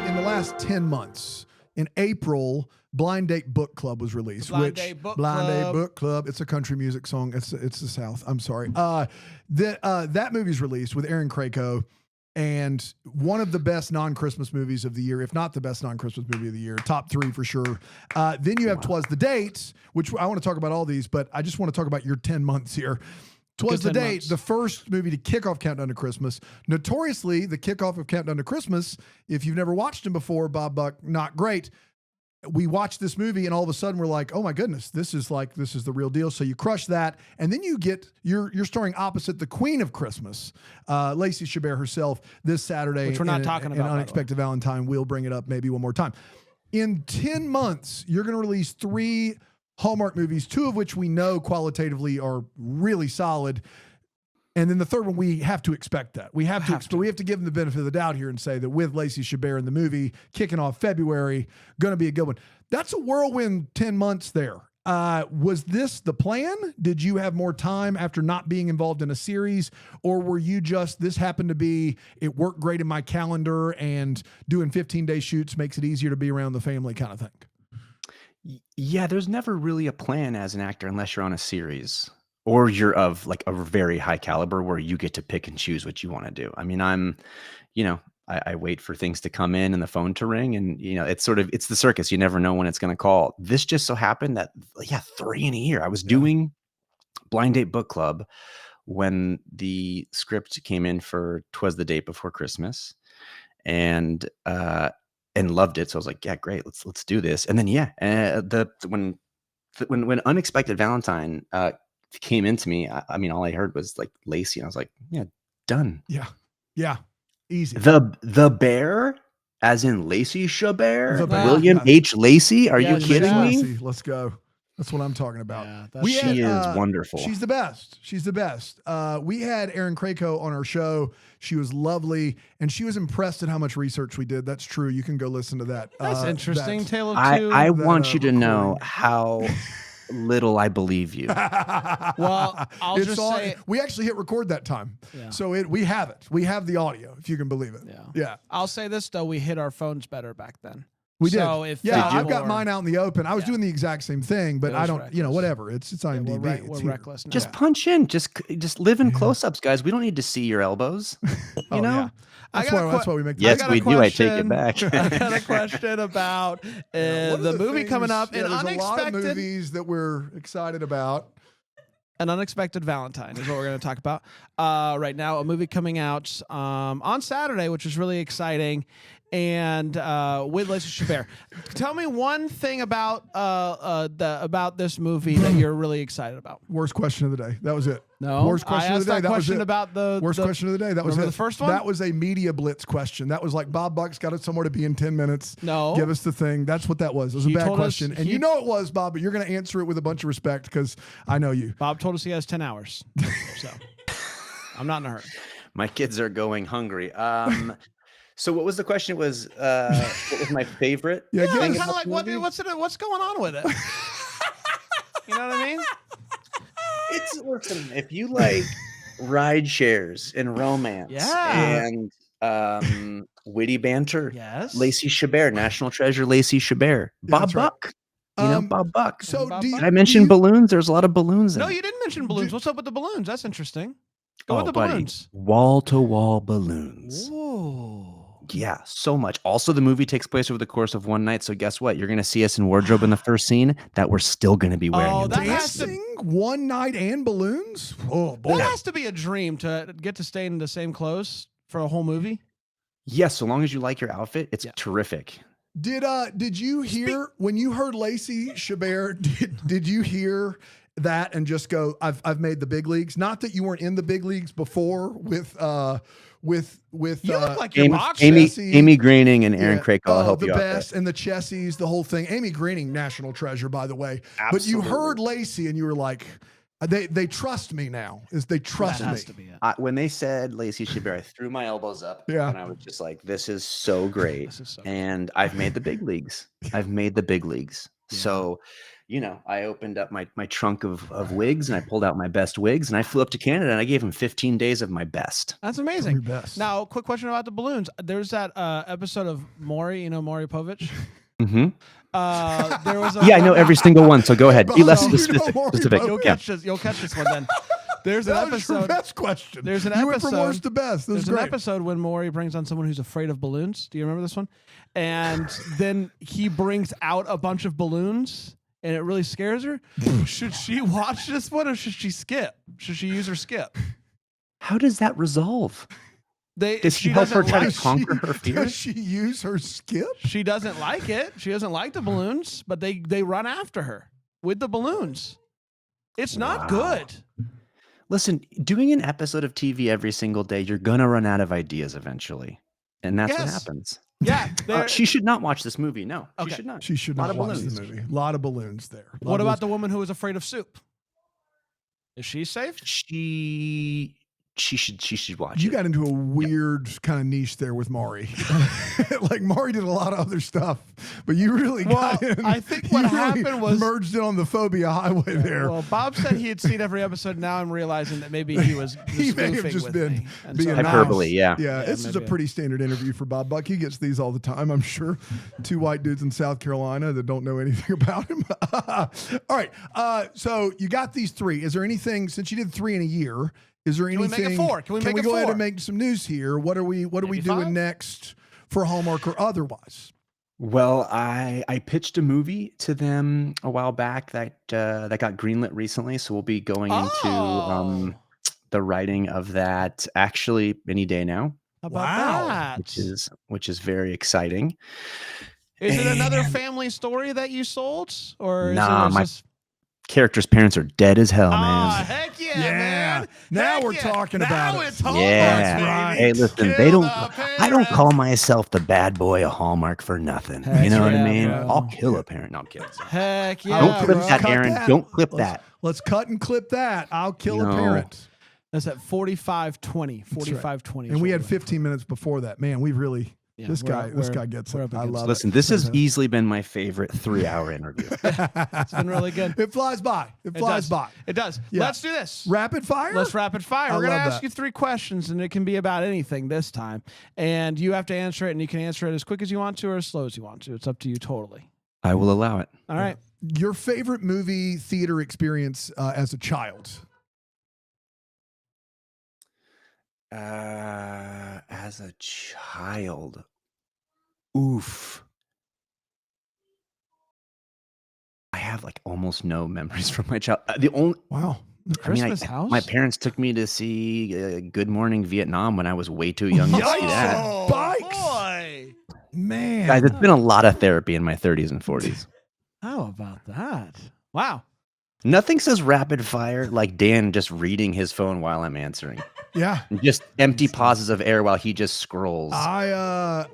In the last 10 months, in April, Blind Date Book Club was released. Blind Date Book Blind Date Club. Book Club. It's a country music song. It's the South. I'm sorry. That movie's released with Aaron Krakow, and one of the best non-Christmas movies of the year, if not the best non-Christmas movie of the year, top 3 for sure. Then you have Twas the Date, which I want to talk about all these, but I just want to talk about your 10 months here. Twas Good the 10 Date, months. the first movie to kick off Countdown to Christmas. Notoriously, the kickoff of Countdown to Christmas, if you've never watched him before, Bob Buck, not great. We watched this movie and all of a sudden we're like, oh my goodness, this is the real deal. So you crush that. And then you're starring opposite the Queen of Christmas, Lacey Chabert herself, this Saturday. Which we're not in- talking in about, by the way. Unexpected Valentine. We'll bring it up maybe one more time. In 10 months, you're going to release 3 Hallmark movies, 2 of which we know qualitatively are really solid. And then the third one, we have to expect that. We have to give them the benefit of the doubt here and say that with Lacey Chabert in the movie kicking off February, going to be a good one. That's a whirlwind 10 months there. Was this the plan? Did you have more time after not being involved in a series? Or were you just, this happened to be, it worked great in my calendar and doing 15-day shoots makes it easier to be around the family kind of thing? Yeah, there's never really a plan as an actor unless you're on a series or you're of like a very high caliber where you get to pick and choose what you want to do. I mean, I wait for things to come in and the phone to ring, and it's the circus. You never know when it's going to call. This just so happened that 3 in a year. I was doing Blind Date Book Club when the script came in for 'Twas the Date Before Christmas, and loved it. So I was like, yeah, great, let's do this. And then when Unexpected Valentine came into me, I mean, all I heard was like Lacey, and I was like, yeah, done. Yeah. Easy. The bear, as in Lacey Chabert, The bear, William yeah. H. Lacey. Are Yeah, you kidding Shab. me? Lacey, let's go. That's what I'm talking about. Yeah, that's She is wonderful. She's the best. She's the best. We had Erin Krakow on our show. She was lovely, and she was impressed at how much research we did. That's true. You can go listen to that. That's interesting. that- Tale of I Two. want you to know recording. how little I believe you. Well, I'll It's just on- say- we actually hit record that time, Yeah. so we have it. We have the audio, if you can believe it. Yeah. I'll say this though: we hit our phones better back then. We did. So if Yeah, people I've got are- mine out in the open. I was Yeah. doing the exact same thing, but It I was don't, reckless. whatever. It's IMDb. we're It's we're here. reckless now. Just punch in. Just live in close-ups, guys. We don't need to see your elbows. Oh, You know. yeah. That's why we make the Yes, I got a we do. I take it question. back. I got a question about One of the movie coming things- up. Yeah, An there's a lot of unexpected, movies that we're excited about. An Unexpected Valentine is what we're going to talk about right now. A movie coming out on Saturday, which is really exciting. and with Lacey Chabert. Tell me one thing about about this movie that you're really excited about. Worst question of the day. That was it. No, Worst question I of asked the day. that That was question it. about the Worst question of the day. That was remember it. the first one? That was a media blitz question. That was like Bob Buck's got somewhere to be in 10 minutes. No. Give us the thing. That's what that was. It was He a bad told us- question. And he- you know it was, Bob, but you're going to answer it with a bunch of respect because I know you. Bob told us he has 10 hours, so I'm not in a hurry. My kids are going hungry. So what was the question? It was what was my favorite? Yeah, Yeah, give kind us- of like what's going on with it? You know what I mean? Listen, if you like ride shares and romance Yeah. and witty banter, Yes. Lacey Chabert, national treasure, Lacey Chabert, Bob that's right. Buck. Bob Buck. So Bob do you, Buck. Did I mention balloons? There's a lot of balloons. No, in it. you didn't mention balloons. What's up with the balloons? That's interesting. Go with the buddy. balloons. Wall to wall balloons. Ooh. Yeah, so much. Also, the movie takes place over the course of one night. So guess what? You're going to see us in wardrobe in the first scene that we're still going to be wearing. Oh, in the that next has to- dancing one night and balloons? Oh, boy. That has to be a dream to get to stay in the same clothes for a whole movie. Yes, so long as you like your outfit, it's Yeah. terrific. Did you hear when you heard Lacey Chabert? Did you hear that and just go, I've made the big leagues? Not that you weren't in the big leagues before with You look like you're Amy, boxing. Amy Greening and Aaron Craig. I'll help the you out. best and the Chessies, the whole thing. Amy Greening, national treasure, by the way. But you heard Lacey and you were like, they trust me now. They trust That me. has to be it. When they said Lacey Chabert, I threw my elbows up. Yeah. And I was just like, this is so great. This is so And I've made the big leagues. I've made the big leagues. So, I opened up my trunk of wigs and I pulled out my best wigs and I flew up to Canada and I gave him 15 days of my best. That's Your amazing. best. Now, quick question about the balloons. There's that episode of Maury, Maury Povich. Mm-hmm. There was a Yeah, I know every single one. So go ahead. Be less You know specific. Maury specific. Povich. You'll Yeah. catch this. You'll catch this one then. There's an That was your episode. best question. There's an You went from episode- worst to best. This There's is an great. episode when Maury brings on someone who's afraid of balloons. Do you remember this one? And then he brings out a bunch of balloons, and it really scares her. Should she watch this one, or should she skip? Should she use her skip? How does that resolve? Does She he help her doesn't try to like- conquer her Does fears? she use her skip? She doesn't like it. She doesn't like the balloons, but they run after her with the balloons. It's not Wow. good. Listen, doing an episode of TV every single day, you're gonna run out of ideas eventually, and that's what Yes. happens. Yeah. She should not watch this movie. No, Okay. she should not. She should Lot not of watch balloons. the movie. A lot of balloons there. What about the woman who was afraid of soup? Is she safe? She should watch You it. got into a weird kind of niche there with Maury. Like Maury did a lot of other stuff, but you really got in. I think what you really happened was- merged in on the phobia highway there. Well, Bob said he had seen every episode. Now I'm realizing that maybe he was He may have spoofing just with been me. And being so- nice. Hyperbole, yeah. Yeah, this is a maybe. pretty standard interview for Bob Buck. He gets these all the time, I'm sure. Two white dudes in South Carolina that don't know anything about him. All right. So you got these three. Is there anything, since you did 3 in a year, is there Can we anything? make it 4? Can we make it go ahead 4? and make some news here? What are we Maybe doing 5? next for Hallmark or otherwise? Well, I pitched a movie to them a while back that got greenlit recently, so we'll be going into Oh. the writing of that actually any day now, How about Wow. that? which is very exciting. Is it another And- family story that you sold, or Nah, is it my just... Characters' parents are dead as hell, Ah, man. heck yeah, Yeah. man! Now Heck we're yeah. talking now about it. it's Hallmark, Yeah. baby. Hey, listen, they Kill don't. the I don't call parents. myself the bad boy of Hallmark for nothing. Heck You know what yeah, I mean? bro. I'll kill a parent. No, I'm kidding. Heck yeah, Don't clip bro. that, Cut Aaron. that. Don't clip Let's- that. Let's cut and clip that. I'll kill a No. parent. That's at 45:20. That's right. 45:20. is And we what had we're- 15 minutes before that. Man, we really Yeah, this guy we're- gets we're it. up I against love it. it. Listen, this has easily been my favorite 3-hour interview. It's been really good. It flies by. It flies does. by. It does. Yeah. Let's do this. Rapid fire? Let's rapid fire. I We're going to love ask that. you 3 questions, and it can be about anything this time. And you have to answer it, and you can answer it as quick as you want to or as slow as you want to. It's up to you totally. I will allow it. All right. Your favorite movie theater experience as a child? As a child, oof. I have like almost no memories from my child. The only Wow. Christmas House? My parents took me to see Good Morning Vietnam when I was way too young to see that. Bikes? boy. Man, Guys, it's been a lot of therapy in my 30s and 40s. How about that? Wow. Nothing says rapid fire like Dan just reading his phone while I'm answering. yeah. And just empty pauses of air while he just scrolls. I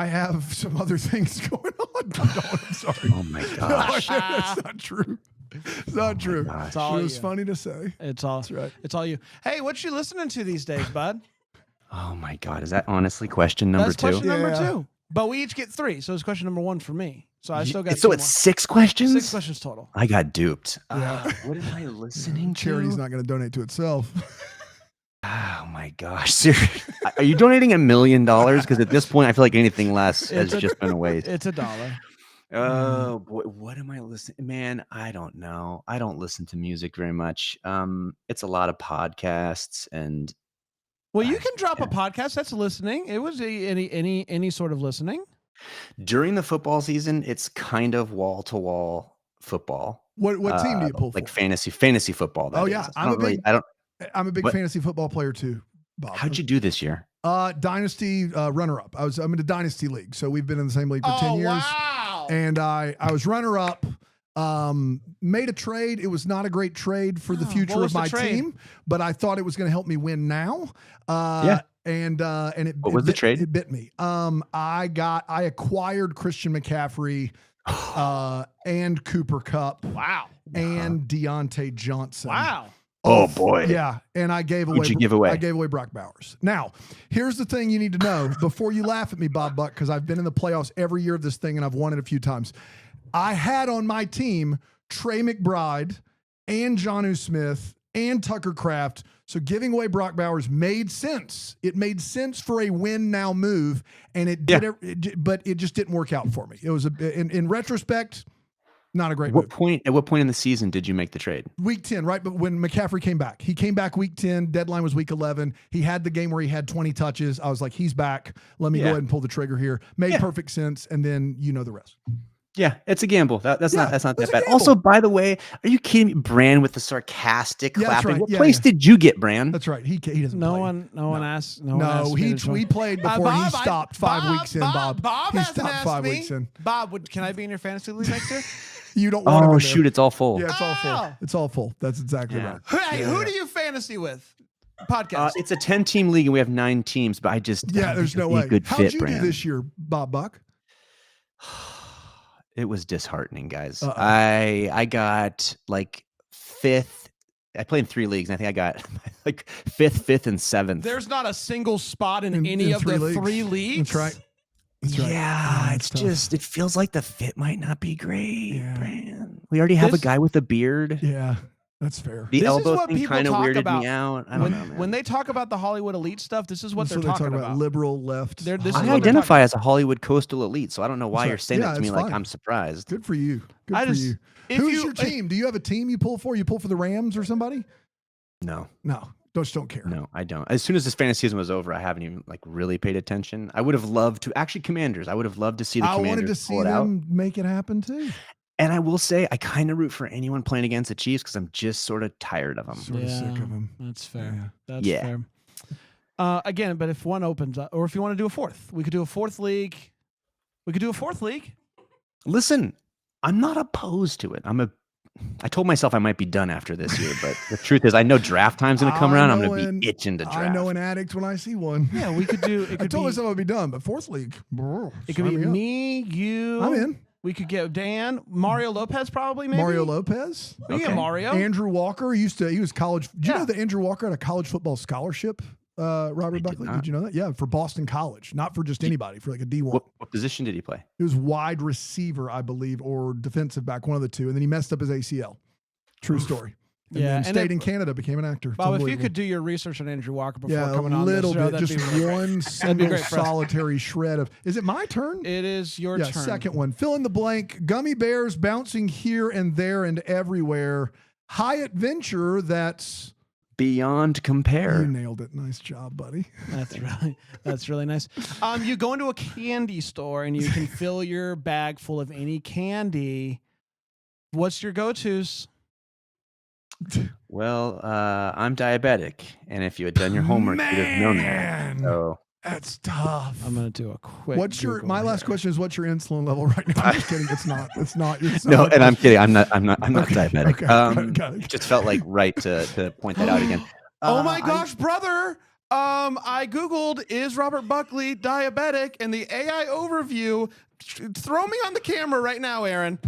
have some other things going on. I'm sorry. Oh my gosh. No, that's not true. It's not true. gosh. It's all It was you. funny to say. It's all. That's right. It's all you. Hey, what you listening to these days, bud? Oh my God. Is that honestly question number That's 2? question number Yeah. 2. But we each get 3, so it's question number 1 for me. So I still got So 2 it's more. 6 questions? 6 questions total. I got duped. Yeah. What am I listening to? Charity's not going to donate to itself. Oh my gosh. Seriously. Are you donating $1 million? Because at this point, I feel like anything less has just been a waste. It's $1. Oh boy, what am I listening? Man, I don't know. I don't listen to music very much. It's a lot of podcasts and Well, you can drop a podcast. That's listening. It was any sort of listening. during the football season, it's kind of wall to wall football. What team do you pull Like for? fantasy football. that Oh, yeah. is. I don't I'm a big What? fantasy football player too, Bob. How'd you do this year? Dynasty runner-up. I'm in the Dynasty League, so we've been in the same league for 10 years. Wow. And I was runner-up. Made a trade. It was not a great trade for the Oh, future what was of the my trade? team, but I thought it was going to help me win now. Yeah. And it What was the trade? It bit me. I acquired Christian McCaffrey, and Cooper Kupp Wow. and Deontay Johnson. Wow. Oh boy. Yeah, and I gave away. Who'd you give away? I gave away Brock Bowers. Now, here's the thing you need to know before you laugh at me, Bob Buck, because I've been in the playoffs every year of this thing and I've won it a few times. I had on my team Trey McBride and Jonnu Smith and Tucker Kraft. So giving away Brock Bowers made sense. It made sense for a win now move, and it did. But it just didn't work out for me. It was in retrospect, not a great move. At what point in the season did you make the trade? Week 10, right? But when McCaffrey came back, he came back week 10. Deadline was week 11. He had the game where he had 20 touches. I was like, he's back. Let me go ahead and pull the trigger here. Made perfect sense. And then you know the rest. Yeah, it's a gamble. That's not it's that a bad. gamble. Also, by the way, are you kidding me? Bran with the sarcastic Yeah, that's clapping. right. What Yeah, place yeah. did you get, Bran? That's right. He doesn't No play. one asked. No, one No, asked me to join. we played before Bob, he stopped 5 weeks in, Bob. Bob he hasn't stopped asked 5 me. weeks in. Bob, can I be in your fantasy league next year? You don't want him in Oh there. shoot, it's all full. Yeah, it's all full. Oh. It's all full. That's exactly Yeah. right. Hey, who do you fantasy with? Podcast. It's a 10-team league and we have 9 teams, but I just Yeah, don't there's think no it'd be way. a good How'd fit, you Bran. do this year, Bob Buck? It was disheartening, guys. Uh-oh. I got like 5th. I played in 3 leagues, and I think I got like 5th, and 7th. There's not a single spot in any in of the 3 leagues. 3 leagues. That's right. That's right. Yeah, It's it's tough. just it feels like the fit might not be great. Yeah. Bran. We already have a This- guy with a beard. Yeah, that's fair. The This is elbow what thing people kind of talk weirded about me out. I don't know, man. When they talk about the Hollywood elite stuff, this is what So they're talking about. liberal left. This is I what they're identify as a Hollywood coastal elite, so I don't know why That's you're right. saying Yeah, that to me it's like fine. I'm surprised. Good for you. Good I for just- you. if Who's you- your team? Do you have a team you pull for? You pull for the Rams or somebody? No, No, don't care. no, I don't. As soon as this fantasy season was over, I haven't even like really paid attention. I would have loved to actually Commanders. I would have loved to see the I Commanders wanted to see pull it out. them make it happen too. And I will say, I kind of root for anyone playing against the Chiefs because I'm just sort of tired of them. Sort of sick of them. That's fair. Yeah. That's Yeah. fair. Again, but if one opens up, or if you want to do a fourth, we could do a fourth league. We could do a fourth league. Listen, I'm not opposed to it. I told myself I might be done after this year, but the truth is, I know draft time's going to come I around. I'm know going to an- be itching to draft. I know an addict when I see one. Yeah, we could do. It I could told be. myself I'd be done, but fourth league. It could be me, you. I'm in. We could get Dan, Mario Lopez, probably maybe. Mario Lopez. We get Mario. Andrew Walker he was college. Did you Yeah. know that Andrew Walker had a college football scholarship? Robert Buckley, not. did you know that? Yeah, for Boston College, not for just anybody, for like a D1. What position did he play? He was wide receiver, I believe, or defensive back, one of the two, and then he messed up his ACL. True story. And Yeah, then and stayed if- in Canada, became an actor. It's Bob, if you unbelievable. could do your research on Andrew Walker before yeah, coming a on little this show, bit, that'd just be really one great. single great for us. solitary shred of. Is it my turn? It is your turn. Second one. Fill in the blank. Gummy bears bouncing here and there and everywhere. High adventure. That's Beyond compare. you nailed it. Nice job, buddy. That's really nice. You go into a candy store and you can fill your bag full of any candy. What's your go-tos? Well, I'm diabetic, and if you had done your homework, you'd have known that. Man. So That's tough. I'm gonna do a quick. What's your? Google My last here. question is, what's your insulin level right now? I'm just kidding. It's not. It's not. It's No, not. and I'm kidding. I'm not Okay, diabetic. okay, got it. It just felt like right to point that out again. Oh my gosh, brother. I Googled, is Robert Buckley diabetic? And the AI overview, throw me on the camera right now, Aaron.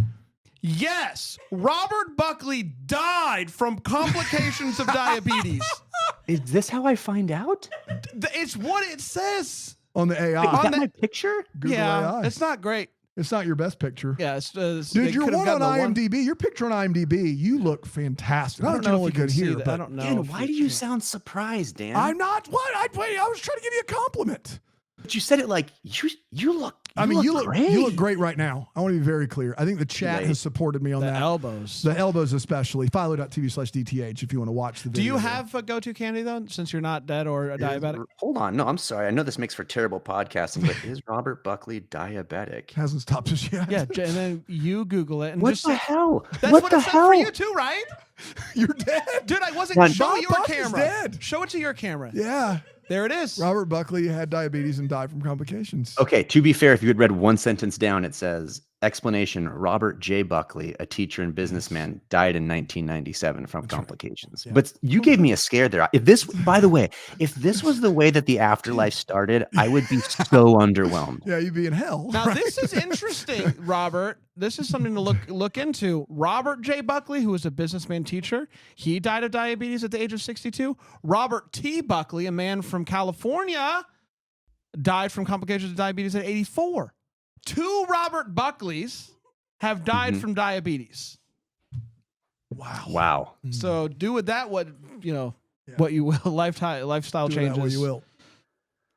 Yes, Robert Buckley died from complications of diabetes. Is this how I find out? It's what it says. On the AI. Is that the- my picture? Google Yeah, AI. it's not great. It's not your best picture. Yeah, Dude, you're one on IMDb. Your picture on IMDb, you look fantastic. I I don't don't know know if if you you can see here, that. but I don't know. Dan, if why do you sound surprised, Dan? I'm not. What? I was trying to give you a compliment. But you said it like you look. You look great. You look great right now. I want to be very clear. I think the chat Right. has supported me on the that. elbows. The elbows especially. Philo.tv/DTH if you want to watch the video. Do you there. have a go-to candy though, since you're not dead or a diabetic? Hold on. No, I'm sorry. I know this makes for terrible podcasting, but is Robert Buckley diabetic? Hasn't stopped us yet. Yeah, and then you Google it and What just the say, hell? that's what what the it said hell? for you too, right? You're dead. Dude, I wasn't. Juan, Show Bob your Buck is camera. dead. Show it to your camera. Yeah. There it is. Robert Buckley had diabetes and died from complications. Okay, to be fair, if you had read one sentence down, it says, explanation, Robert J. Buckley, a teacher and businessman, died in 1997 from complications. Yeah. But you gave me a scare there. If this, by the way, if this was the way that the afterlife started, I would be so underwhelmed. Yeah, you'd be in hell. Now right? this is interesting, Robert. This is something to look into. Robert J. Buckley, who was a businessman teacher, he died of diabetes at the age of 62. Robert T. Buckley, a man from California, died from complications of diabetes at 84. Two Robert Buckleys have died from diabetes. Wow. Wow. So do with that what Yeah. what you will. Lifestyle Do that changes. what you will.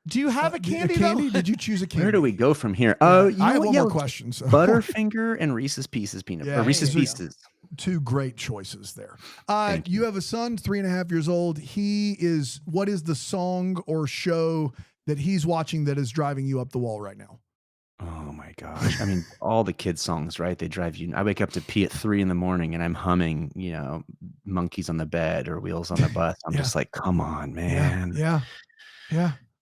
Do you have a candy? Candy? Though? Did you choose a candy? Where do we go from here? Oh, you I know have what? one Yeah, more question. So. Butterfinger and Reese's Pieces peanut Yeah, or Reese's there you go. Pieces. Two great choices there. Thank You have a son, 3.5 years old. What is the song or show that he's watching that is driving you up the wall right now? Oh my gosh. I mean, all the kids' songs, right? They drive you. I wake up to pee at 3 a.m. and I'm humming, Monkeys on the Bed or Wheels on the Bus. I'm Yeah. just like, come on, man. Yeah.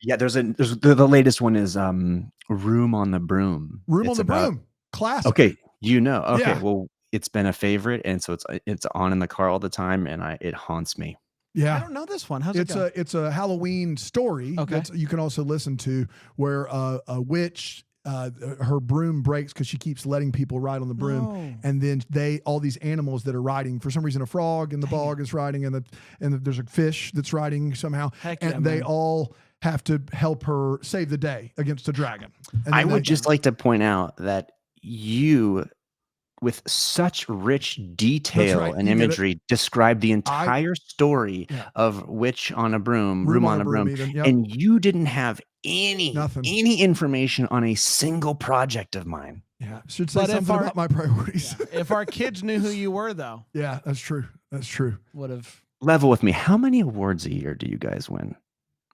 Yeah, there's the latest one is Room on the Broom. Room It's on the about- Broom. Classic. Okay, Okay, Yeah. well, it's been a favorite, and so it's on in the car all the time, and it haunts me. I Yeah. don't know this one. How's it It's go? it's a Halloween story Okay. that you can also listen to where a witch her broom breaks because she keeps letting people ride on the broom. No. And then all these animals that are riding, for some reason, a frog in the bog is riding, and there's a fish that's riding somehow, Heck and yeah, they man. all have to help her save the day against a dragon. And I then would they- just like to point out that you, with such rich detail right, and you get it. imagery, describe the entire story Yeah. of Witch on a Broom, Room on a Broom, even, yep. and you didn't have any Nothing. information on a single project of mine. Yeah, should say But if something our- about my priorities. If our kids knew who you were, though, Yeah, that's true. That's true. would have. Level with me. How many awards a year do you guys win?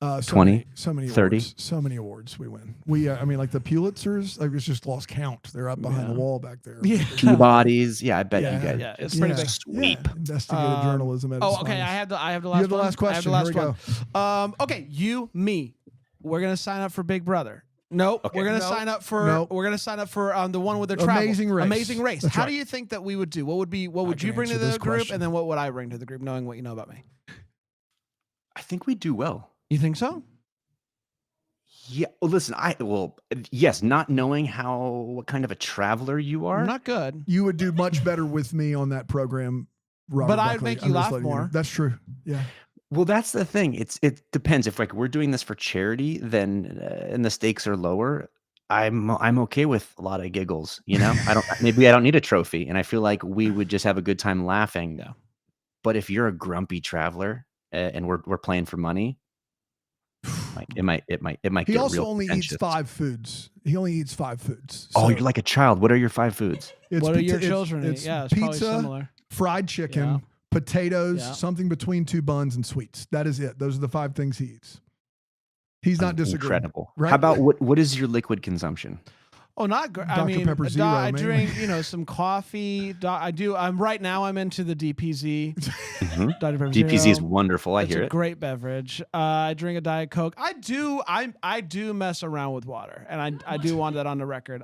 So 20, many, so many 30? awards, so many awards we win. We, I mean, like the Pulitzers, I just lost count. They're up behind Yeah. the wall back there. Yeah. Peabodies. Yeah, I bet Yeah. you guys. Yeah, it's pretty big. Sweep. Yeah, investigative Um, journalism. At its Oh, okay. finest. I have the You last have the one. last I have the question. last Here we one. Okay, you, me. We're gonna sign up for Big Brother. Nope. Okay. We're gonna Nope. sign up for. Nope. We're gonna sign up for the one with the travel. Amazing Race. Amazing Race. That's How right. do you think that we would do? What would can you bring to answer the this group, question. and then what would I bring to the group, knowing what you know about me? I think we do well. You think so? Yeah. Well, listen, yes, not knowing what kind of a traveler you are. I'm not good. You would do much better with me on that program, Robert. But I'd Buckley. make you I'm just laugh letting more. know. That's true. Yeah. Well, that's the thing. It depends. If we're doing this for charity, then and the stakes are lower, I'm okay with a lot of giggles. Maybe I don't need a trophy, and I feel like we would just have a good time laughing. Yeah. But if you're a grumpy traveler and we're playing for money, it might He get also real only eats contentious. 5 foods. He only eats 5 foods. Oh, So you're like a child. What are your 5 foods? it's What are pota- your it's- children eat? It's Yeah, it's probably pizza, similar. fried chicken, Yeah. potatoes, Yeah. something between 2 buns and sweets. That is it. Those are the 5 things he eats. He's not disagreeing. Incredible. Right? How about what is your liquid consumption? Oh, not great. I Dr. mean, Pepper Zero, I mainly. drink, some coffee. I'm right now. I'm into the DPZ. Mhm. Dr. Pepper DPZ is Zero. wonderful. I It's hear a it. great beverage. I drink a Diet Coke. I do mess around with water, and I do want that on the record.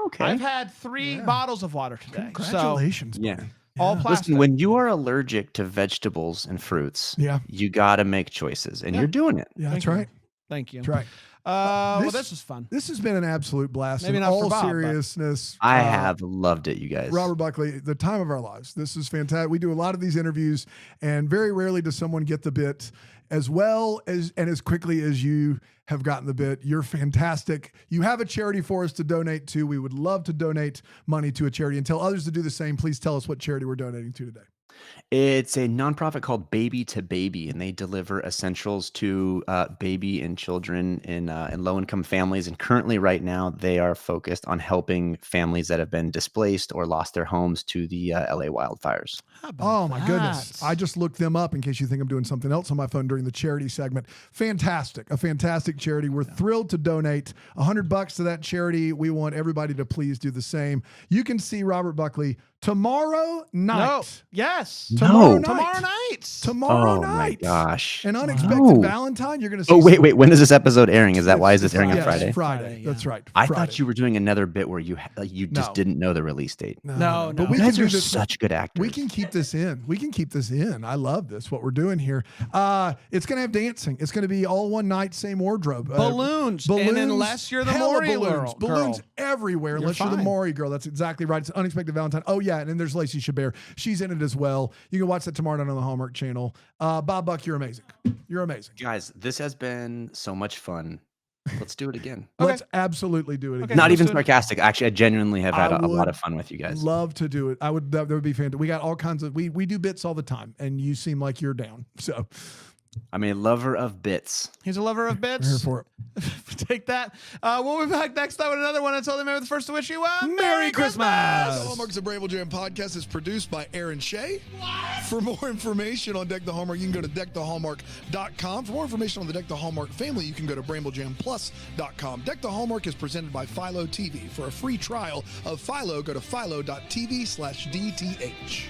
Okay. I've had 3 bottles of water today. Congratulations, Yeah. buddy. All Yeah. plastic. Listen, when you are allergic to vegetables and fruits, Yeah. you got to make choices, and you're doing it. Yeah, that's Thank you. right. Thank you. That's right. Well, this- this was fun. This has been an absolute blast. Maybe in not for all Bob, but- seriousness. I have loved it, you guys. Robert Buckley, the time of our lives. This is fantastic. We do a lot of these interviews, and very rarely does someone get the bit as well as and as quickly as you have gotten the bit. You're fantastic. You have a charity for us to donate to. We would love to donate money to a charity and tell others to do the same. Please tell us what charity we're donating to today. It's a nonprofit called Baby to Baby, and they deliver essentials to baby and children in low-income families. And currently, right now, they are focused on helping families that have been displaced or lost their homes to the LA wildfires. How about Oh my goodness. that? I just looked them up in case you think I'm doing something else on my phone during the charity segment. Fantastic. A fantastic charity. We're thrilled to donate $100 to that charity. We want everybody to please do the same. You can see Robert Buckley tomorrow night. No. Yes. Tomorrow No. night. Tomorrow night. Tomorrow Oh my night. gosh. An unexpected No. Valentine. You're going to see. Oh, wait. When is this episode airing? Is that why is this airing on Yes, Friday? Friday. Friday, That's yeah. right. I Friday. thought you were doing another bit where you just No. didn't know the release date. No. But we You can guys do are this. such good actors. We can keep this in. We can keep this in. I love this, what we're doing here. It's going to have dancing. It's going to be all one night, same wardrobe. Balloons. And unless you're the hella Maury balloons. girl. Balloons everywhere unless you're the fine. Maury girl. That's exactly right. It's Unexpected Valentine. Oh, yeah. And then there's Lacey Chabert. She's in it as well. You can watch that tomorrow night on the Hallmark Channel. Bob Buck, you're amazing. You're amazing. Guys, this has been so much fun. Let's do it again. Okay. Let's absolutely do it again. Okay. Not even Let's do it. sarcastic. Actually, I genuinely have had I a lot would of fun with you guys. Love to do it. That would be fantastic. We got all kinds of, we do bits all the time, and you seem like you're down. So I'm a lover of bits. He's a lover of we're here bits. for it. Take that. We'll be back next time with another one. Until then, remember the first to wish you a Merry Christmas. Christmas. The Hallmarks of Bramble Jam podcast is produced by Aaron Shea. For more information on Deck the Hallmark, you can go to deckthehallmark.com. For more information on the Deck the Hallmark family, you can go to bramblejamplus.com. Deck the Hallmark is presented by Philo TV. For a free trial of Philo, go to philo.tv/DTH.